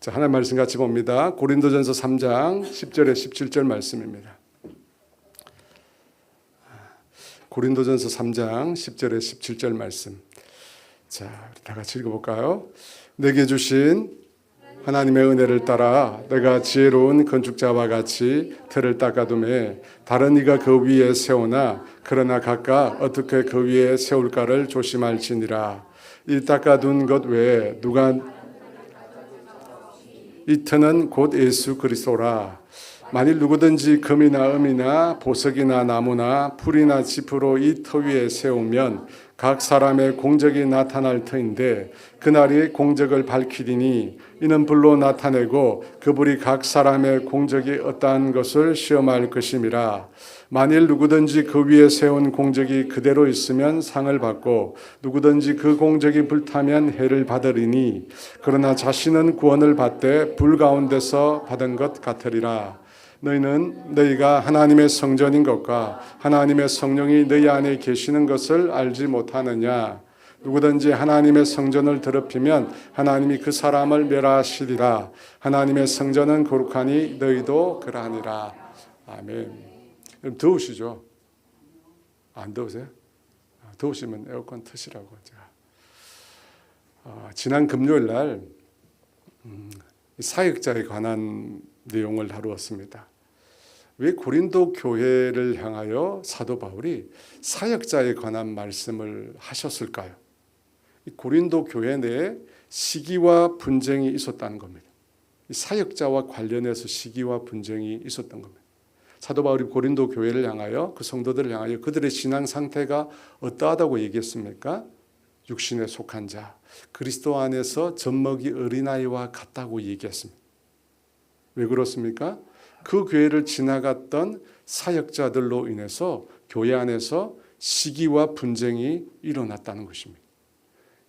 자, 하나님 말씀 같이 봅니다. 고린도전서 3장 10절에 17절 말씀입니다. 고린도전서 3장 10절에 17절 말씀. 자, 다 같이 읽어볼까요? 내게 주신 하나님의 은혜를 따라 내가 지혜로운 건축자와 같이 틀을 닦아두매 다른 이가 그 위에 세우나 그러나 각각 어떻게 그 위에 세울까를 조심할지니라. 이 닦아둔 것 외에 누가 이 터는 곧 예수 그리스도라. 만일 누구든지 금이나 음이나 보석이나 나무나 풀이나 짚으로 이 터 위에 세우면 각 사람의 공적이 나타날 터인데 그날이 공적을 밝히리니 이는 불로 나타내고 그 불이 각 사람의 공적이 어떠한 것을 시험할 것임이라. 만일 누구든지 그 위에 세운 공적이 그대로 있으면 상을 받고 누구든지 그 공적이 불타면 해를 받으리니 그러나 자신은 구원을 받되 불 가운데서 받은 것 같으리라. 너희는 너희가 하나님의 성전인 것과 하나님의 성령이 너희 안에 계시는 것을 알지 못하느냐. 누구든지 하나님의 성전을 더럽히면 하나님이 그 사람을 멸하시리라. 하나님의 성전은 거룩하니 너희도 그러하니라. 아멘. 여러분 더우시죠? 안 더우세요? 더우시면 에어컨 트시라고 제가. 지난 금요일 날 사역자에 관한 내용을 다루었습니다. 왜 고린도 교회를 향하여 사도 바울이 사역자에 관한 말씀을 하셨을까요? 고린도 교회 내에 시기와 분쟁이 있었다는 겁니다. 사역자와 관련해서 시기와 분쟁이 있었던 겁니다. 사도 바울이 고린도 교회를 향하여 그 성도들을 향하여 그들의 신앙 상태가 어떠하다고 얘기했습니까? 육신에 속한 자, 그리스도 안에서 젖먹이 어린아이와 같다고 얘기했습니다. 왜 그렇습니까? 그 교회를 지나갔던 사역자들로 인해서 교회 안에서 시기와 분쟁이 일어났다는 것입니다.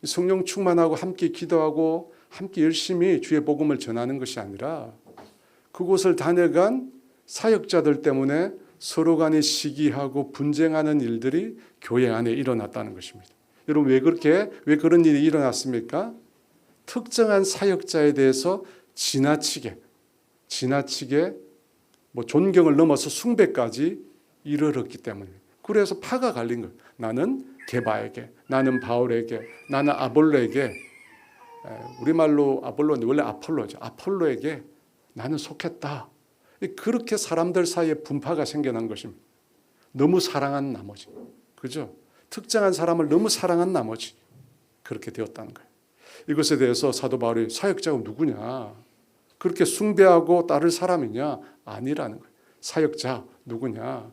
성령 충만하고 함께 기도하고 함께 열심히 주의 복음을 전하는 것이 아니라 그곳을 다녀간 사역자들 때문에 서로 간에 시기하고 분쟁하는 일들이 교회 안에 일어났다는 것입니다. 여러분 왜 그런 일이 일어났습니까? 특정한 사역자에 대해서 지나치게 존경을 넘어서 숭배까지 이르렀기 때문에 그래서 파가 갈린 거예요. 나는 게바에게, 나는 바울에게, 나는 아볼로에게, 우리말로 아볼로는 원래 아폴로죠. 아폴로에게 나는 속했다. 그렇게 사람들 사이에 분파가 생겨난 것입니다. 너무 사랑한 나머지, 그죠? 특정한 사람을 너무 사랑한 나머지 그렇게 되었다는 거예요. 이것에 대해서 사도 바울이 사역자가 누구냐? 그렇게 숭배하고 따를 사람이냐? 아니라는 거예요. 사역자 누구냐?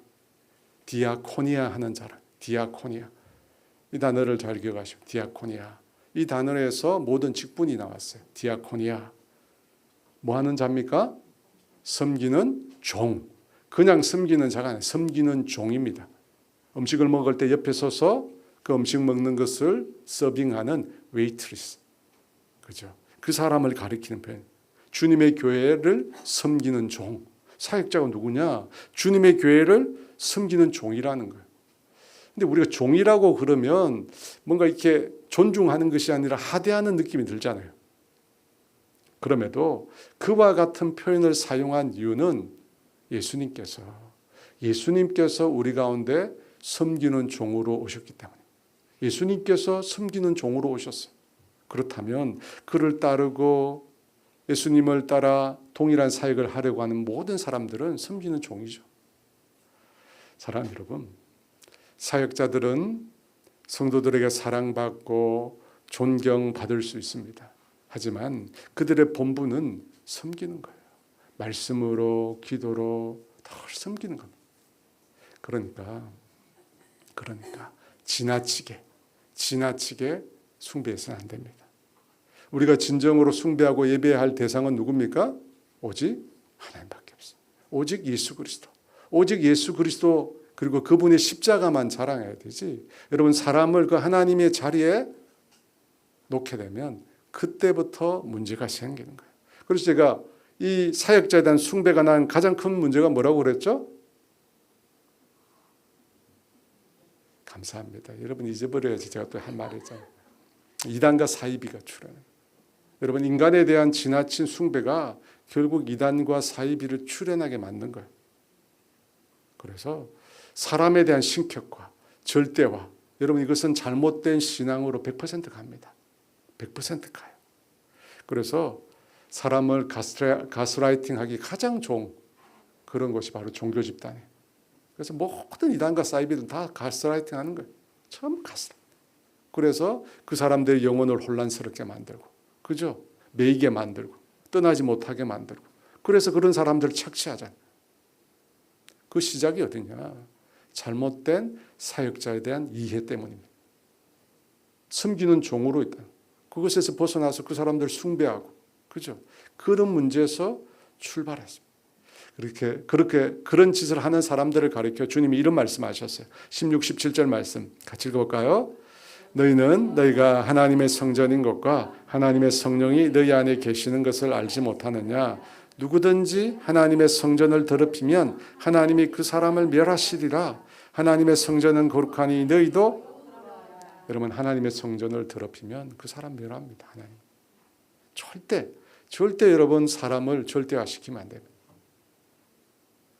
디아코니아 하는 자라. 디아코니아. 이 단어를 잘 기억하시고 디아코니아. 이 단어에서 모든 직분이 나왔어요. 디아코니아. 뭐 하는 자입니까? 섬기는 종. 그냥 섬기는 자가 아니라 섬기는 종입니다. 음식을 먹을 때 옆에 서서 그 음식 먹는 것을 서빙하는 웨이트리스. 그죠? 그 사람을 가리키는 표현. 주님의 교회를 섬기는 종. 사역자가 누구냐? 주님의 교회를 섬기는 종이라는 거예요. 근데 우리가 종이라고 그러면 뭔가 이렇게 존중하는 것이 아니라 하대하는 느낌이 들잖아요. 그럼에도 그와 같은 표현을 사용한 이유는 예수님께서 우리 가운데 섬기는 종으로 오셨기 때문에 예수님께서 섬기는 종으로 오셨어요. 그렇다면 그를 따르고 예수님을 따라 동일한 사역을 하려고 하는 모든 사람들은 섬기는 종이죠. 사랑하는 여러분, 사역자들은 성도들에게 사랑받고 존경받을 수 있습니다. 하지만 그들의 본분은 섬기는 거예요. 말씀으로 기도로 더 섬기는 겁니다. 그러니까 지나치게 숭배해서는 안 됩니다. 우리가 진정으로 숭배하고 예배할 대상은 누굽니까? 오직 하나님밖에 없어요. 오직 예수 그리스도 그리고 그분의 십자가만 자랑해야 되지. 여러분 사람을 그 하나님의 자리에 놓게 되면 그때부터 문제가 생기는 거예요. 그래서 제가 이 사역자에 대한 숭배가 난 가장 큰 문제가 뭐라고 그랬죠? 감사합니다. 여러분 잊어버려야지 제가 또 한 말이 있잖아요. 이단과 사이비가 출현해요. 여러분, 인간에 대한 지나친 숭배가 결국 이단과 사이비를 출현하게 만든 거예요. 그래서 사람에 대한 신격화, 절대화, 여러분 이것은 잘못된 신앙으로 100% 갑니다. 100% 가요. 그래서 사람을 가스라이팅하기 가장 좋은 그런 것이 바로 종교 집단이에요. 그래서 모든 이단과 사이비는 다 가스라이팅하는 거예요. 처음 가스라이팅. 그래서 그 사람들의 영혼을 혼란스럽게 만들고, 그죠? 매이게 만들고, 떠나지 못하게 만들고. 그래서 그런 사람들을 착취하잖아요. 그 시작이 어디냐? 잘못된 사역자에 대한 이해 때문입니다. 섬기는 종으로 있다. 그것에서 벗어나서 그 사람들을 숭배하고, 그죠? 그런 문제에서 출발했습니다. 그런 짓을 하는 사람들을 가리켜 주님이 이런 말씀하셨어요. 16, 17절 말씀 같이 읽어볼까요? 너희는 너희가 하나님의 성전인 것과 하나님의 성령이 너희 안에 계시는 것을 알지 못하느냐? 누구든지 하나님의 성전을 더럽히면 하나님이 그 사람을 멸하시리라. 하나님의 성전은 거룩하니 너희도, 여러분, 하나님의 성전을 더럽히면 그 사람 멸합니다. 하나님 절대 여러분 사람을 절대화시키면 안 됩니다.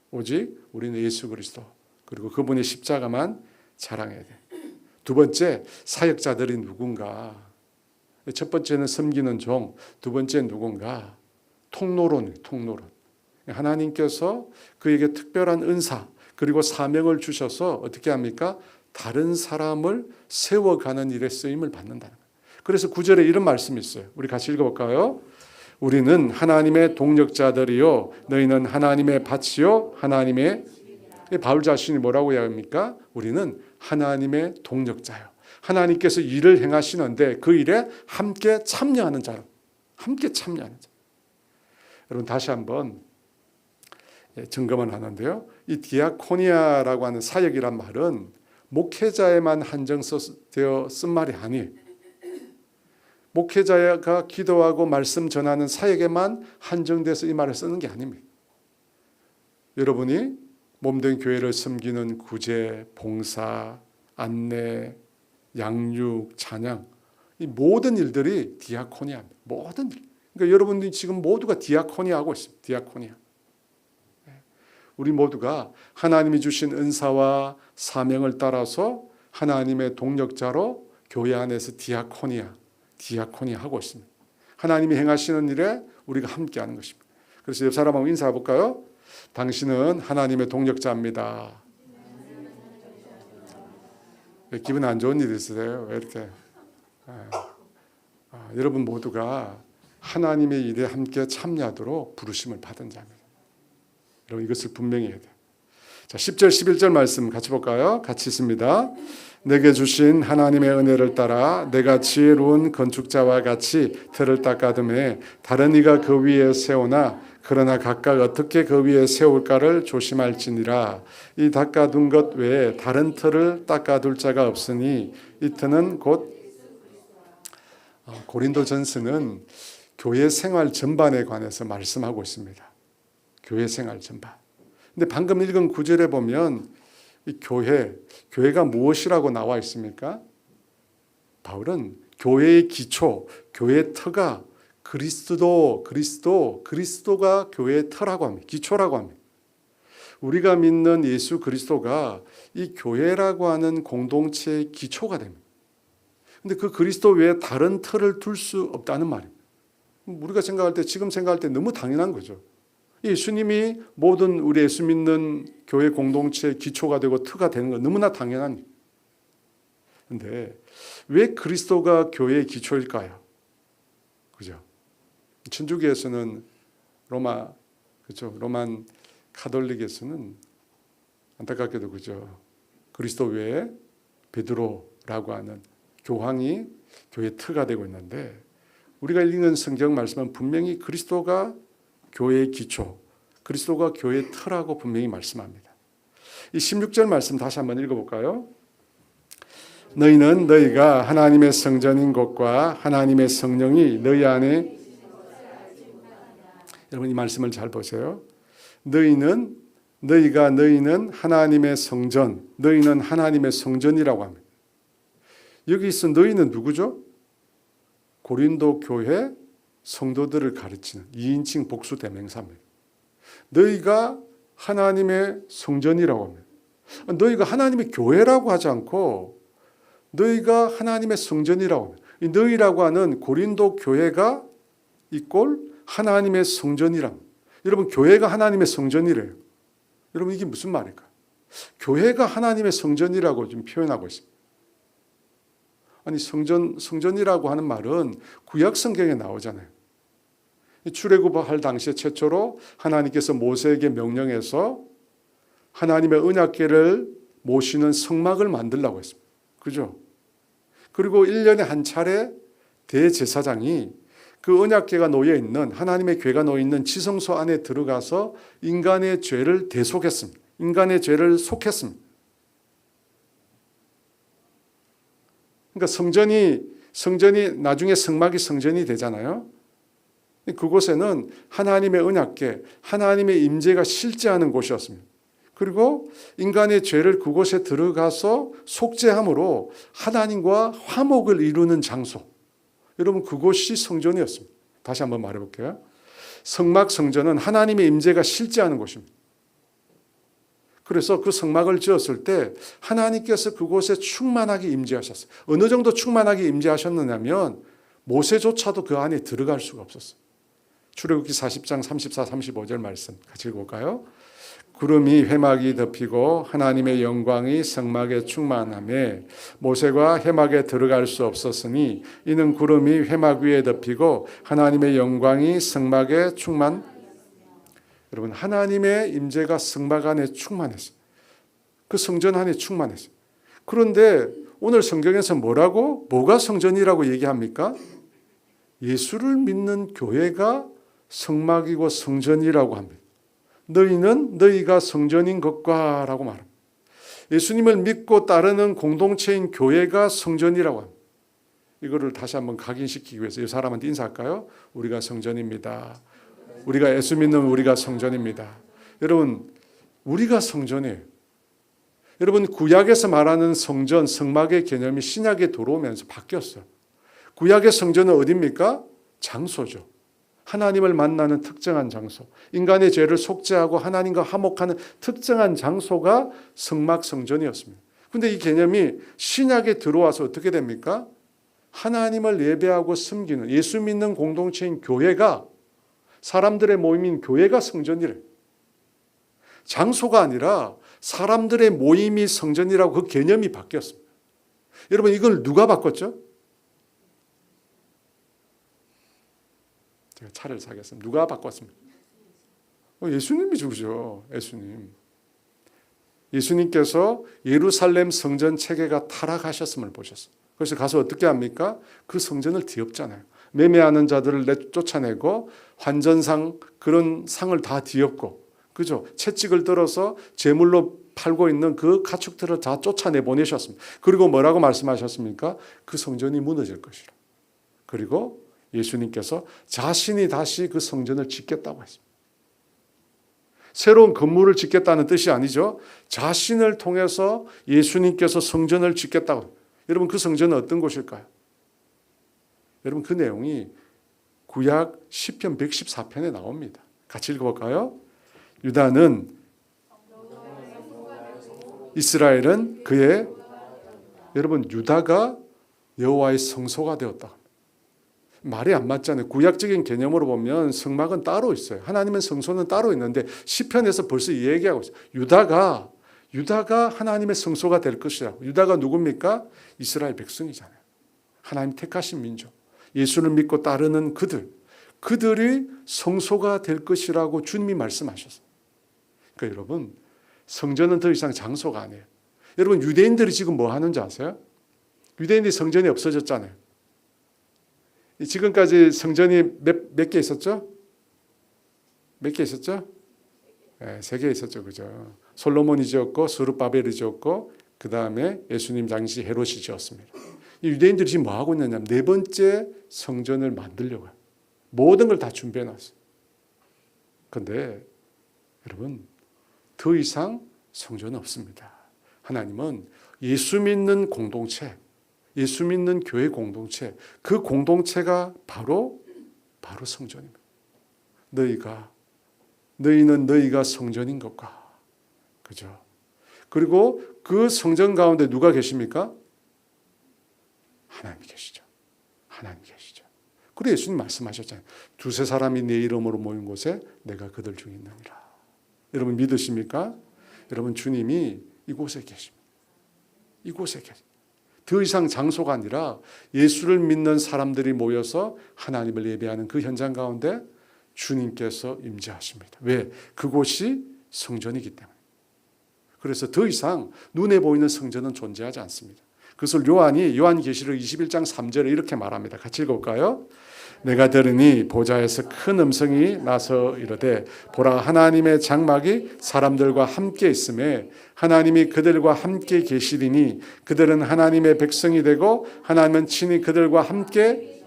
오직 우리는 예수 그리스도 그리고 그분의 십자가만 자랑해야 돼. 두 번째, 사역자들이 누군가. 첫 번째는 섬기는 종, 두 번째는 누군가. 통로론. 하나님께서 그에게 특별한 은사 그리고 사명을 주셔서 어떻게 합니까? 다른 사람을 세워가는 일에 쓰임을 받는다는 거예요. 그래서 9절에 이런 말씀이 있어요. 우리 같이 읽어볼까요? 우리는 하나님의 동력자들이요 너희는 하나님의 밭이요 하나님의, 바울 자신이 뭐라고 합니까? 우리는 하나님의 동력자요. 하나님께서 일을 행하시는데 그 일에 함께 참여하는 자로. 함께 참여하는 자. 여러분 다시 한번 점검을 하는데요. 이 디아코니아라고 하는 사역이란 말은 목회자에만 한정되어 쓴 말이 아니에요. 목회자가 기도하고 말씀 전하는 사역에만 한정돼서 이 말을 쓰는 게 아닙니다. 여러분이 몸된 교회를 섬기는 구제, 봉사, 안내, 양육, 찬양, 이 모든 일들이 디아코니아입니다. 모든 일. 그러니까 여러분들이 지금 모두가 디아코니아하고 있습니다. 디아코니아. 우리 모두가 하나님이 주신 은사와 사명을 따라서 하나님의 동력자로 교회 안에서 디아코니아 하고 있습니다. 하나님이 행하시는 일에 우리가 함께하는 것입니다. 그래서 옆 사람하고 인사해 볼까요? 당신은 하나님의 동력자입니다. 기분 안 좋은 일 있으세요? 왜 이렇게? 여러분 모두가 하나님의 일에 함께 참여하도록 부르심을 받은 자입니다. 여러분 이것을 분명히 해야 돼요. 자, 10절 11절 말씀 같이 볼까요? 같이 있습니다. 내게 주신 하나님의 은혜를 따라 내가 지혜로운 건축자와 같이 틀을 닦아둠에 다른 이가 그 위에 세우나 그러나 각각 어떻게 그 위에 세울까를 조심할지니라. 이 닦아둔 것 외에 다른 틀을 닦아둘 자가 없으니 이 틀은 곧 고린도전서는 교회 생활 전반에 관해서 말씀하고 있습니다. 교회 생활 전반. 근데 방금 읽은 구절에 보면 이 교회가 무엇이라고 나와 있습니까? 바울은 교회의 기초, 교회의 터가 그리스도가 교회의 터라고 합니다. 기초라고 합니다. 우리가 믿는 예수 그리스도가 이 교회라고 하는 공동체의 기초가 됩니다. 근데 그 그리스도 외에 다른 터를 둘 수 없다는 말입니다. 우리가 지금 생각할 때 너무 당연한 거죠. 예수님이 모든 우리 예수 믿는 교회 공동체의 기초가 되고 터가 되는 건 너무나 당연한 일이에요. 그런데 왜 그리스도가 교회의 기초일까요? 그죠? 천주교에서는 로만 카톨릭에서는 안타깝게도 그죠? 그리스도 외에 베드로라고 하는 교황이 교회의 터가 되고 있는데 우리가 읽는 성경 말씀은 분명히 그리스도가 교회의 기초, 그리스도가 교회의 터라고 분명히 말씀합니다. 이 16절 말씀 다시 한번 읽어볼까요? 너희는 너희가 하나님의 성전인 것과 하나님의 성령이 너희 안에, 여러분 이 말씀을 잘 보세요. 너희는 하나님의 성전, 너희는 하나님의 성전이라고 합니다. 여기서 너희는 누구죠? 고린도 교회 성도들을 가르치는 2인칭 복수 대명사입니다. 너희가 하나님의 성전이라고 합니다. 너희가 하나님의 교회라고 하지 않고 너희가 하나님의 성전이라고 합니다. 이 너희라고 하는 고린도 교회가 이꼴 하나님의 성전이랍니다. 여러분, 교회가 하나님의 성전이래요. 여러분, 이게 무슨 말일까? 교회가 하나님의 성전이라고 좀 표현하고 있습니다. 아니, 성전이라고 하는 말은 구약 성경에 나오잖아요. 출애굽할 당시에 최초로 하나님께서 모세에게 명령해서 하나님의 언약궤를 모시는 성막을 만들라고 했습니다. 그죠? 그리고 1년에 한 차례 대제사장이 그 언약궤가 놓여 있는, 하나님의 궤가 놓여 있는 지성소 안에 들어가서 인간의 죄를 대속했습니다. 인간의 죄를 속했습니다. 그러니까 성전이 나중에 성막이 성전이 되잖아요. 그곳에는 하나님의 언약궤, 하나님의 임재가 실제하는 곳이었습니다. 그리고 인간의 죄를 그곳에 들어가서 속죄함으로 하나님과 화목을 이루는 장소. 여러분, 그곳이 성전이었습니다. 다시 한번 말해볼게요. 성막 성전은 하나님의 임재가 실제하는 곳입니다. 그래서 그 성막을 지었을 때 하나님께서 그곳에 충만하게 임재하셨어요. 어느 정도 충만하게 임재하셨느냐면 모세조차도 그 안에 들어갈 수가 없었어요. 출애굽기 40장 34, 35절 말씀 같이 읽어볼까요? 구름이 회막이 덮이고 하나님의 영광이 성막에 충만하며 모세가 회막에 들어갈 수 없었으니 이는 구름이 회막 위에 덮이고 하나님의 영광이 성막에 여러분, 하나님의 임재가 성막 안에 충만했어요. 그 성전 안에 충만했어요. 그런데 오늘 성경에서 뭐가 성전이라고 얘기합니까? 예수를 믿는 교회가 성막이고 성전이라고 합니다. 너희가 성전인 것과 라고 말합니다. 예수님을 믿고 따르는 공동체인 교회가 성전이라고 합니다. 이거를 다시 한번 각인시키기 위해서 이 사람한테 인사할까요? 우리가 성전입니다. 우리가 예수 믿는 우리가 성전입니다. 여러분, 우리가 성전이에요. 여러분, 구약에서 말하는 성전, 성막의 개념이 신약에 들어오면서 바뀌었어요. 구약의 성전은 어디입니까? 장소죠. 하나님을 만나는 특정한 장소, 인간의 죄를 속죄하고 하나님과 화목하는 특정한 장소가 성막 성전이었습니다. 그런데 이 개념이 신약에 들어와서 어떻게 됩니까? 하나님을 예배하고 섬기는 예수 믿는 공동체인 교회가, 사람들의 모임인 교회가 성전이래. 장소가 아니라 사람들의 모임이 성전이라고 그 개념이 바뀌었습니다. 여러분, 이걸 누가 바꿨죠? 제가 차를 사겠습니다. 누가 바꿨습니까? 예수님이 주죠. 예수님께서 예루살렘 성전 체계가 타락하셨음을 보셨어요. 그래서 가서 어떻게 합니까? 그 성전을 뒤엎잖아요. 매매하는 자들을 쫓아내고 환전상 그런 상을 다 뒤엎고, 그죠? 채찍을 들어서 제물로 팔고 있는 그 가축들을 다 쫓아내 보내셨습니다. 그리고 뭐라고 말씀하셨습니까? 그 성전이 무너질 것이라. 그리고 예수님께서 자신이 다시 그 성전을 짓겠다고 했습니다. 새로운 건물을 짓겠다는 뜻이 아니죠. 자신을 통해서 예수님께서 성전을 짓겠다고. 여러분, 그 성전은 어떤 곳일까요? 여러분, 그 내용이 구약 시편 114편에 나옵니다. 같이 읽어볼까요? 유다는, 이스라엘은 그의, 여러분, 유다가 여호와의 성소가 되었다. 말이 안 맞잖아요. 구약적인 개념으로 보면 성막은 따로 있어요. 하나님의 성소는 따로 있는데 시편에서 벌써 얘기하고 있어요. 유다가 하나님의 성소가 될 것이라고. 유다가 누굽니까? 이스라엘 백성이잖아요. 하나님 택하신 민족. 예수를 믿고 따르는 그들이 성소가 될 것이라고 주님이 말씀하셨어요. 그러니까 여러분, 성전은 더 이상 장소가 아니에요. 여러분, 유대인들이 지금 뭐 하는지 아세요? 유대인들이 성전이 없어졌잖아요. 지금까지 성전이 몇 개 있었죠? 몇 개 있었죠? 네, 3개 있었죠. 그죠? 솔로몬이 지었고, 스룹바벨이 지었고, 그 다음에 예수님 당시 헤롯이 지었습니다. 이 유대인들이 지금 뭐 하고 있느냐면 4번째 성전을 만들려고 해요. 모든 걸 다 준비해 놨어요. 그런데 여러분, 더 이상 성전은 없습니다. 하나님은 예수 믿는 공동체, 예수 믿는 교회 공동체, 그 공동체가 바로 바로 성전입니다. 너희는 너희가 성전인 것과, 그죠? 그리고 그 성전 가운데 누가 계십니까? 하나님이 계시죠. 하나님 계시죠. 그리고 예수님 말씀하셨잖아요. 두세 사람이 내 이름으로 모인 곳에 내가 그들 중에 있느니라. 여러분 믿으십니까? 여러분 주님이 이곳에 계십니다. 이곳에 계십니다. 더 이상 장소가 아니라 예수를 믿는 사람들이 모여서 하나님을 예배하는 그 현장 가운데 주님께서 임재하십니다. 왜? 그곳이 성전이기 때문에. 그래서 더 이상 눈에 보이는 성전은 존재하지 않습니다. 그것을 요한이 요한계시록 21장 3절에 이렇게 말합니다. 같이 읽어볼까요? 내가 들으니 보좌에서 큰 음성이 나서 이르되 보라 하나님의 장막이 사람들과 함께 있음에 하나님이 그들과 함께 계시리니 그들은 하나님의 백성이 되고 하나님은 친히 그들과 함께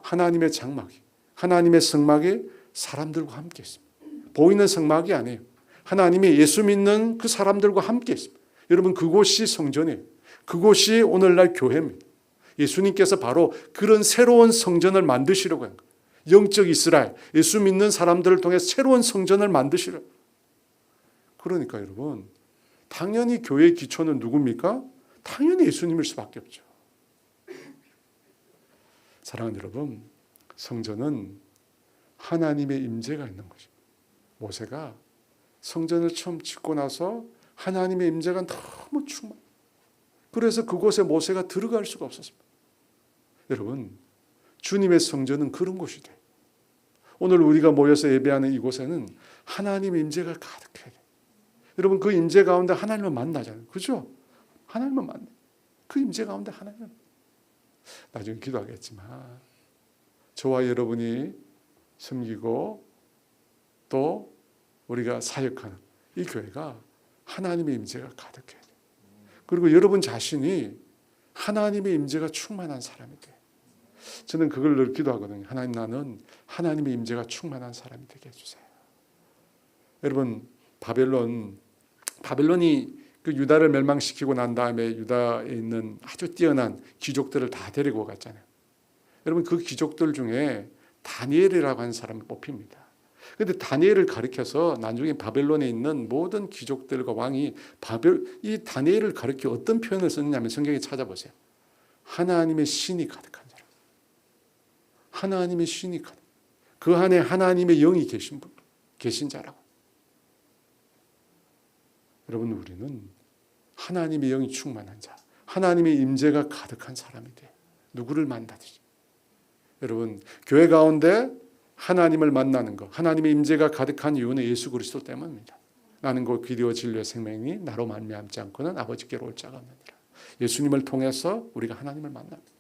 하나님의 장막이 하나님의 성막이 사람들과 함께 있습니다. 보이는 성막이 아니에요. 하나님이 예수 믿는 그 사람들과 함께 있습니다. 여러분 그곳이 성전이에요. 그곳이 오늘날 교회입니다. 예수님께서 바로 그런 새로운 성전을 만드시려고 한 거예요. 영적 이스라엘, 예수 믿는 사람들을 통해 새로운 성전을 만드시려고. 그러니까 여러분 당연히 교회의 기초는 누굽니까? 당연히 예수님일 수밖에 없죠. 사랑하는 여러분, 성전은 하나님의 임재가 있는 것입니다. 모세가 성전을 처음 짓고 나서 하나님의 임재가 너무 충만. 그래서 그곳에 모세가 들어갈 수가 없었습니다. 여러분, 주님의 성전은 그런 곳이 돼요. 오늘 우리가 모여서 예배하는 이곳에는 하나님의 임재가 가득해야 돼요. 여러분, 그 임재 가운데 하나님을 만나잖아요. 그죠? 하나님을 만나요. 그 임재 가운데 하나님을 나중에 기도하겠지만 저와 여러분이 섬기고 또 우리가 사역하는 이 교회가 하나님의 임재가 가득해야 돼요. 그리고 여러분 자신이 하나님의 임재가 충만한 사람이 돼요. 저는 그걸 늘 기도하거든요. 하나님, 나는 하나님의 임재가 충만한 사람이 되게 해주세요. 여러분, 바벨론이 그 유다를 멸망시키고 난 다음에 유다에 있는 아주 뛰어난 귀족들을 다 데리고 갔잖아요. 여러분, 그 귀족들 중에 다니엘이라고 하는 사람이 뽑힙니다. 그런데 다니엘을 가리켜서 나중에 바벨론에 있는 모든 귀족들과 왕이 이 다니엘을 가리켜 어떤 표현을 썼냐면 성경에 찾아보세요. 하나님의 신이 가득한 사람. 하나님의 신이 가득. 그 안에 하나님의 영이 계신 자라고. 여러분, 우리는 하나님의 영이 충만한 자, 하나님의 임재가 가득한 사람이 돼. 누구를 만나듯이. 여러분, 교회 가운데 하나님을 만나는 것, 하나님의 임재가 가득한 이유는 예수 그리스도 때문입니다. 나는 곧 길이요 진리요 생명이 나로 말미암지 않고는 아버지께로 올 자가 없느니라. 예수님을 통해서 우리가 하나님을 만납니다.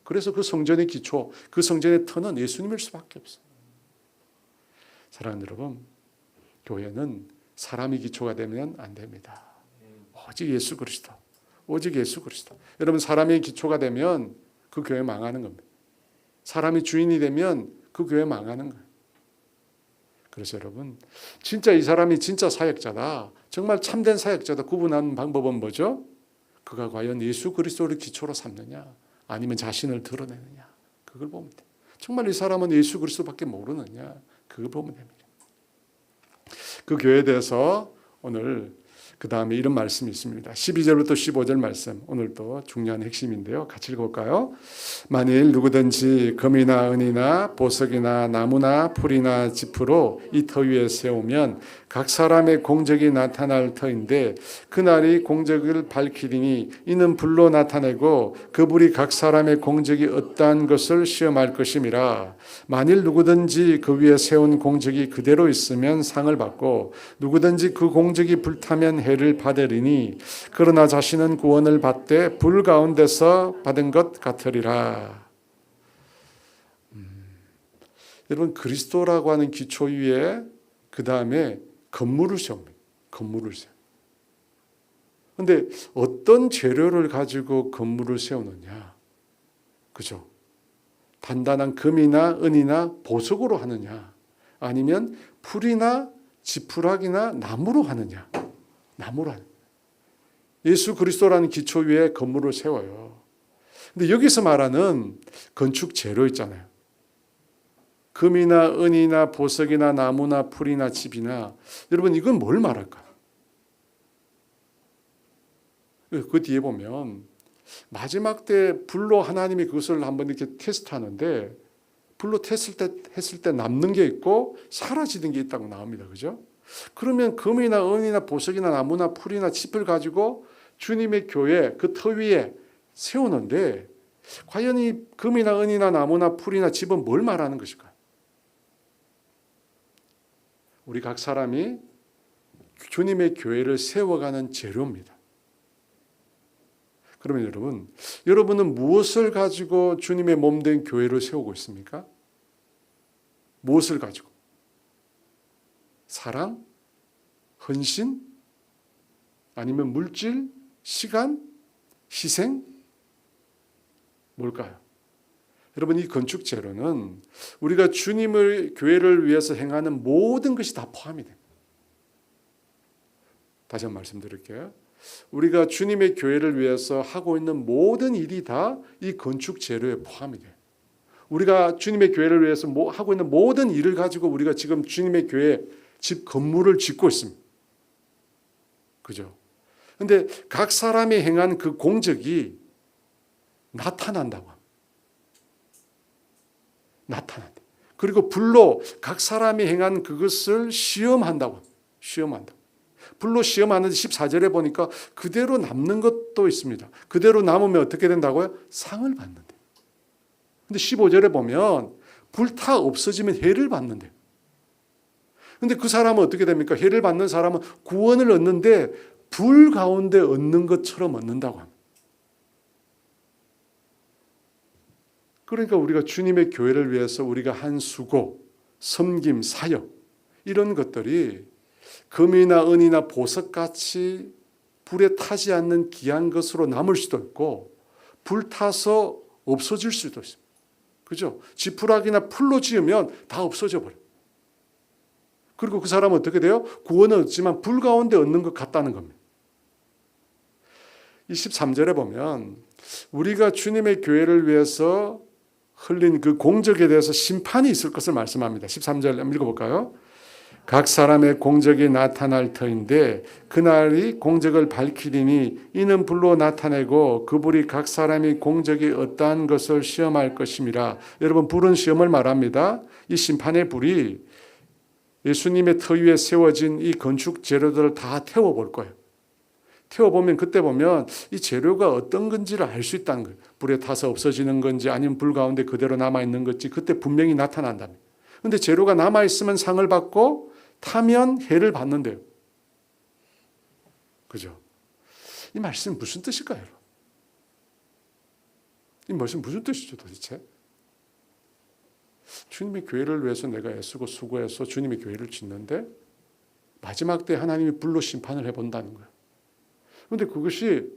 그래서 그 성전의 기초, 그 성전의 터는 예수님일 수밖에 없어요. 사랑하는 여러분, 교회는 사람이 기초가 되면 안 됩니다. 오직 예수 그리스도, 오직 예수 그리스도. 여러분, 사람이 기초가 되면 그 교회 망하는 겁니다. 사람이 주인이 되면 그 교회 망하는 거예요. 그래서 여러분, 진짜 이 사람이 진짜 사역자다, 정말 참된 사역자다 구분하는 방법은 뭐죠? 그가 과연 예수 그리스도를 기초로 삼느냐 아니면 자신을 드러내느냐, 그걸 보면 돼요. 정말 이 사람은 예수 그리스도밖에 모르느냐, 그걸 보면 됩니다. 그 교회에 대해서 오늘 그 다음에 이런 말씀이 있습니다. 12절부터 15절 말씀, 오늘도 중요한 핵심인데요. 같이 읽어볼까요? 만일 누구든지 금이나 은이나 보석이나 나무나 풀이나 지프로 이 터 위에 세우면 각 사람의 공적이 나타날 터인데 그날이 공적을 밝히리니 이는 불로 나타내고 그 불이 각 사람의 공적이 어떠한 것을 시험할 것임이라. 만일 누구든지 그 위에 세운 공적이 그대로 있으면 상을 받고 누구든지 그 공적이 불타면 해를 받으리니 그러나 자신은 구원을 받되 불 가운데서 받은 것 같으리라. 여러분, 그리스도라고 하는 기초 위에 그 다음에 건물을 세웁니다. 건물을 세워. 그런데 어떤 재료를 가지고 건물을 세우느냐? 그죠? 단단한 금이나 은이나 보석으로 하느냐? 아니면 풀이나 지푸라기나 나무로 하느냐? 나무로 하느냐? 예수 그리스도라는 기초 위에 건물을 세워요. 근데 여기서 말하는 건축 재료 있잖아요. 금이나 은이나 보석이나 나무나 풀이나 집이나, 여러분 이건 뭘 말할까요? 그 뒤에 보면 마지막 때 불로 하나님이 그것을 한번 이렇게 테스트하는데, 불로 했을 때 남는 게 있고 사라지는 게 있다고 나옵니다. 그죠? 그러면 금이나 은이나 보석이나 나무나 풀이나 집을 가지고 주님의 교회 그 터 위에 세우는데, 과연 이 금이나 은이나 나무나 풀이나 집은 뭘 말하는 것일까요? 우리 각 사람이 주님의 교회를 세워가는 재료입니다. 그러면 여러분은 무엇을 가지고 주님의 몸된 교회를 세우고 있습니까? 무엇을 가지고? 사랑? 헌신? 아니면 물질? 시간? 희생? 뭘까요? 여러분, 이 건축 재료는 우리가 주님의 교회를 위해서 행하는 모든 것이 다 포함이 됩니다. 다시 한번 말씀드릴게요. 우리가 주님의 교회를 위해서 하고 있는 모든 일이 다 이 건축 재료에 포함이 돼요. 우리가 주님의 교회를 위해서 하고 있는 모든 일을 가지고 우리가 지금 주님의 교회 집 건물을 짓고 있습니다. 그죠? 근데 각 사람이 행한 그 공적이 나타난다고 합니다. 나타난다. 그리고 불로 각 사람이 행한 그것을 시험한다고 합니다. 시험한다. 불로 시험하는데 14절에 보니까 그대로 남는 것도 있습니다. 그대로 남으면 어떻게 된다고요? 상을 받는데. 근데 15절에 보면 불타 없어지면 해를 받는데. 근데 그 사람은 어떻게 됩니까? 해를 받는 사람은 구원을 얻는데 불 가운데 얻는 것처럼 얻는다고 합니다. 그러니까 우리가 주님의 교회를 위해서 우리가 한 수고, 섬김, 사역, 이런 것들이 금이나 은이나 보석같이 불에 타지 않는 귀한 것으로 남을 수도 있고 불타서 없어질 수도 있습니다. 그죠? 지푸라기나 풀로 지으면 다 없어져 버려요. 그리고 그 사람은 어떻게 돼요? 구원은 얻지만 불 가운데 얻는 것 같다는 겁니다. 23절에 보면 우리가 주님의 교회를 위해서 흘린 그 공적에 대해서 심판이 있을 것을 말씀합니다. 13절 한번 읽어볼까요? 각 사람의 공적이 나타날 터인데 그날이 공적을 밝히리니 이는 불로 나타내고 그 불이 각 사람이 공적이 어떠한 것을 시험할 것임이라. 여러분, 불은 시험을 말합니다. 이 심판의 불이 예수님의 터 위에 세워진 이 건축 재료들을 다 태워볼 거예요. 태워보면 그때 보면 이 재료가 어떤 건지를 알 수 있다는 거예요. 불에 타서 없어지는 건지 아니면 불 가운데 그대로 남아있는 건지 그때 분명히 나타난답니다. 그런데 재료가 남아있으면 상을 받고 타면 해를 받는데요. 그죠? 이 말씀이 무슨 뜻일까요? 이 말씀 무슨 뜻이죠 도대체? 주님의 교회를 위해서 내가 애쓰고 수고해서 주님의 교회를 짓는데 마지막 때 하나님이 불로 심판을 해본다는 거예요. 그런데 그것이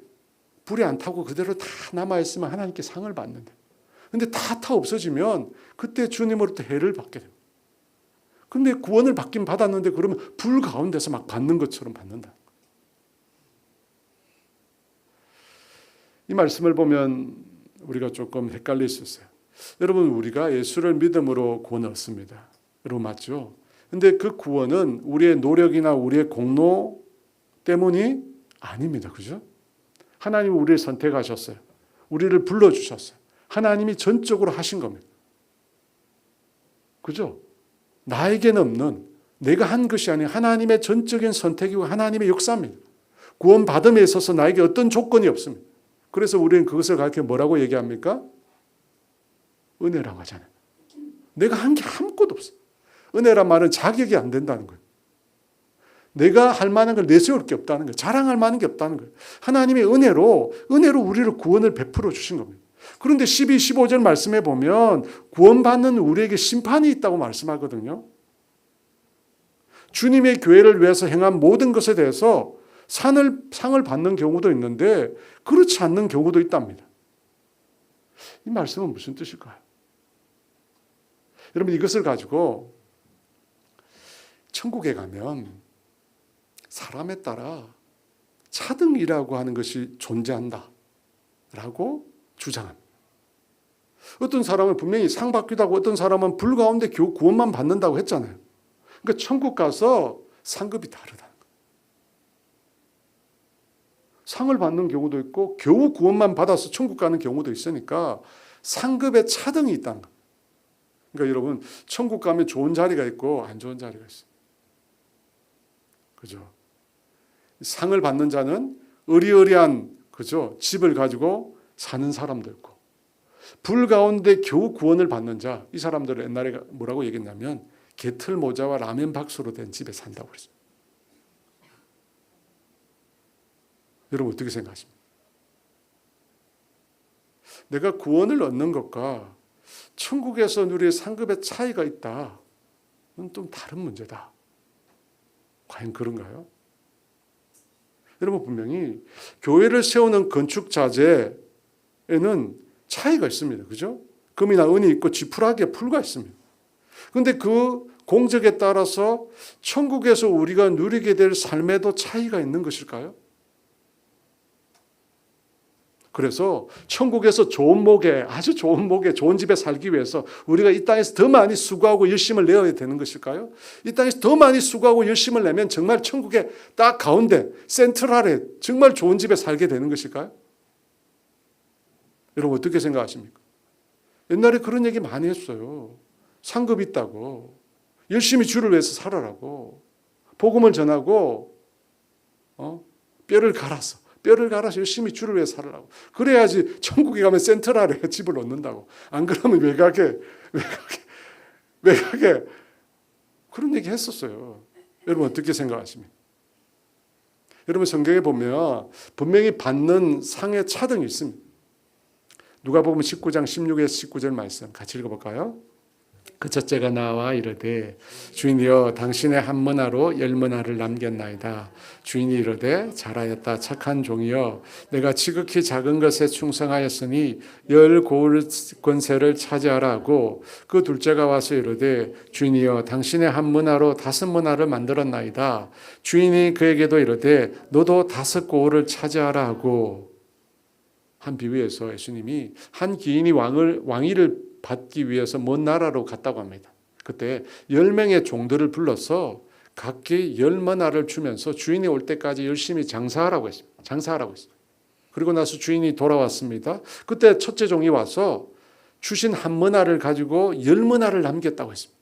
불이 안 타고 그대로 다 남아있으면 하나님께 상을 받는데, 그런데 다 타 없어지면 그때 주님으로부터 해를 받게 됩니다. 그런데 구원을 받긴 받았는데 그러면 불 가운데서 막 받는 것처럼 받는다. 이 말씀을 보면 우리가 조금 헷갈릴 수 있어요. 여러분, 우리가 예수를 믿음으로 구원을 얻습니다. 여러분, 맞죠? 그런데 그 구원은 우리의 노력이나 우리의 공로 때문이 아닙니다. 그죠? 하나님이 우리를 선택하셨어요. 우리를 불러주셨어요. 하나님이 전적으로 하신 겁니다. 그죠? 나에게는 없는, 내가 한 것이 아닌 하나님의 전적인 선택이고 하나님의 역사입니다. 구원받음에 있어서 나에게 어떤 조건이 없습니다. 그래서 우리는 그것을 가르쳐 뭐라고 얘기합니까? 은혜라고 하잖아요. 내가 한 게 아무것도 없어요. 은혜란 말은 자격이 안 된다는 거예요. 내가 할 만한 걸 내세울 게 없다는 거예요. 자랑할 만한 게 없다는 거예요. 하나님의 은혜로 우리를 구원을 베풀어 주신 겁니다. 그런데 12, 15절 말씀해 보면 구원받는 우리에게 심판이 있다고 말씀하거든요. 주님의 교회를 위해서 행한 모든 것에 대해서 상을 받는 경우도 있는데 그렇지 않는 경우도 있답니다. 이 말씀은 무슨 뜻일까요? 여러분, 이것을 가지고 천국에 가면 사람에 따라 차등이라고 하는 것이 존재한다라고 주장합니다. 어떤 사람은 분명히 상 받기도 하고 어떤 사람은 불 가운데 겨우 구원만 받는다고 했잖아요. 그러니까 천국 가서 상급이 다르다. 상을 받는 경우도 있고 겨우 구원만 받아서 천국 가는 경우도 있으니까 상급의 차등이 있다는 거예요. 그러니까 여러분 천국 가면 좋은 자리가 있고 안 좋은 자리가 있어요. 그죠? 상을 받는 자는 의리의리한 그죠? 집을 가지고 사는 사람도 있고 불 가운데 겨우 구원을 받는 자, 이 사람들을 옛날에 뭐라고 얘기했냐면 개틀 모자와 라면 박스로 된 집에 산다고 그랬어요. 여러분 어떻게 생각하십니까? 내가 구원을 얻는 것과 천국에서 누릴 상급의 차이가 있다. 그건 좀 다른 문제다. 과연 그런가요? 여러분 분명히 교회를 세우는 건축 자재에는 차이가 있습니다. 그죠? 금이나 은이 있고 지푸라기에 풀가 있습니다. 그런데 그 공적에 따라서 천국에서 우리가 누리게 될 삶에도 차이가 있는 것일까요? 그래서 천국에서 좋은 목에, 아주 좋은 목에 좋은 집에 살기 위해서 우리가 이 땅에서 더 많이 수고하고 열심을 내어야 되는 것일까요? 이 땅에서 더 많이 수고하고 열심을 내면 정말 천국의 딱 가운데 센트럴에 정말 좋은 집에 살게 되는 것일까요? 여러분 어떻게 생각하십니까? 옛날에 그런 얘기 많이 했어요. 상급 있다고, 열심히 주를 위해서 살아라고, 복음을 전하고 뼈를 갈아서 열심히 주를 위해 살으라고. 그래야지 천국에 가면 센트럴에 집을 얻는다고. 안 그러면 외곽에 그런 얘기 했었어요. 여러분 어떻게 생각하십니까? 여러분 성경에 보면 분명히 받는 상의 차등이 있습니다. 누가복음 19장 16에서 19절 말씀 같이 읽어볼까요? 그 첫째가 나와 이르되 주인이여 당신의 한 머나로 열 머나를 남겼나이다. 주인이 이르되 잘하였다 착한 종이여 내가 지극히 작은 것에 충성하였으니 열 고을 권세를 차지하라 하고 그 둘째가 와서 이르되 주인이여 당신의 한 머나로 다섯 머나를 만들었나이다. 주인이 그에게도 이르되 너도 다섯 고을을 차지하라 하고 한 비유에서 예수님이 한 기인이 왕위를 받기 위해서 먼 나라로 갔다고 합니다. 그때 10명의 종들을 불러서 각기 10머나를 주면서 주인이 올 때까지 열심히 장사하라고 했습니다. 그리고 나서 주인이 돌아왔습니다. 그때 첫째 종이 와서 주신 한 머나를 가지고 10머나를 남겼다고 했습니다.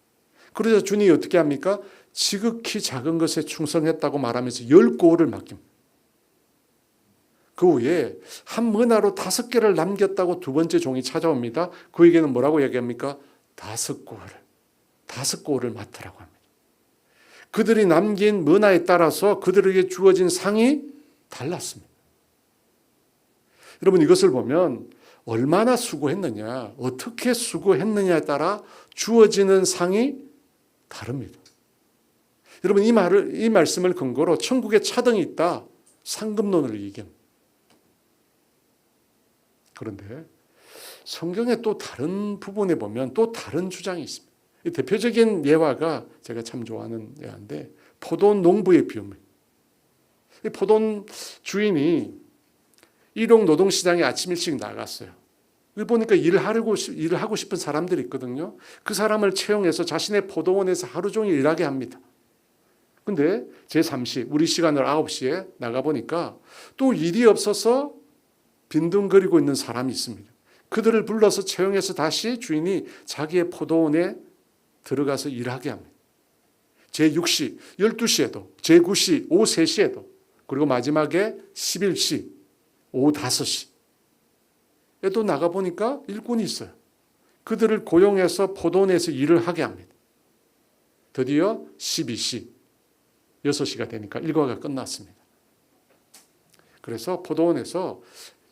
그래서 주인이 어떻게 합니까? 지극히 작은 것에 충성했다고 말하면서 10고을을 맡깁니다. 그 후에 한 머나로 5개를 남겼다고 두 번째 종이 찾아옵니다. 그에게는 뭐라고 얘기합니까? 5고을을 맡으라고 합니다. 그들이 남긴 머나에 따라서 그들에게 주어진 상이 달랐습니다. 여러분 이것을 보면 얼마나 수고했느냐, 어떻게 수고했느냐에 따라 주어지는 상이 다릅니다. 여러분 이 말씀을 근거로 천국에 차등이 있다. 상급론을 얘기합니다. 그런데 성경의 또 다른 부분에 보면 또 다른 주장이 있습니다. 대표적인 예화가 제가 참 좋아하는 예화인데 포도원 농부의 비유입니다. 포도원 주인이 일용 노동시장에 아침 일찍 나갔어요. 보니까 일을 하고 싶은 사람들이 있거든요. 그 사람을 채용해서 자신의 포도원에서 하루 종일 일하게 합니다. 근데 제3시, 우리 시간으로 9시에 나가보니까 또 일이 없어서 빈둥거리고 있는 사람이 있습니다. 그들을 불러서 채용해서 다시 주인이 자기의 포도원에 들어가서 일하게 합니다. 제6시, 12시에도, 제9시, 오후 3시에도, 그리고 마지막에 11시, 오후 5시. 에도 나가보니까 일꾼이 있어요. 그들을 고용해서 포도원에서 일을 하게 합니다. 드디어 12시, 6시가 되니까 일과가 끝났습니다. 그래서 포도원에서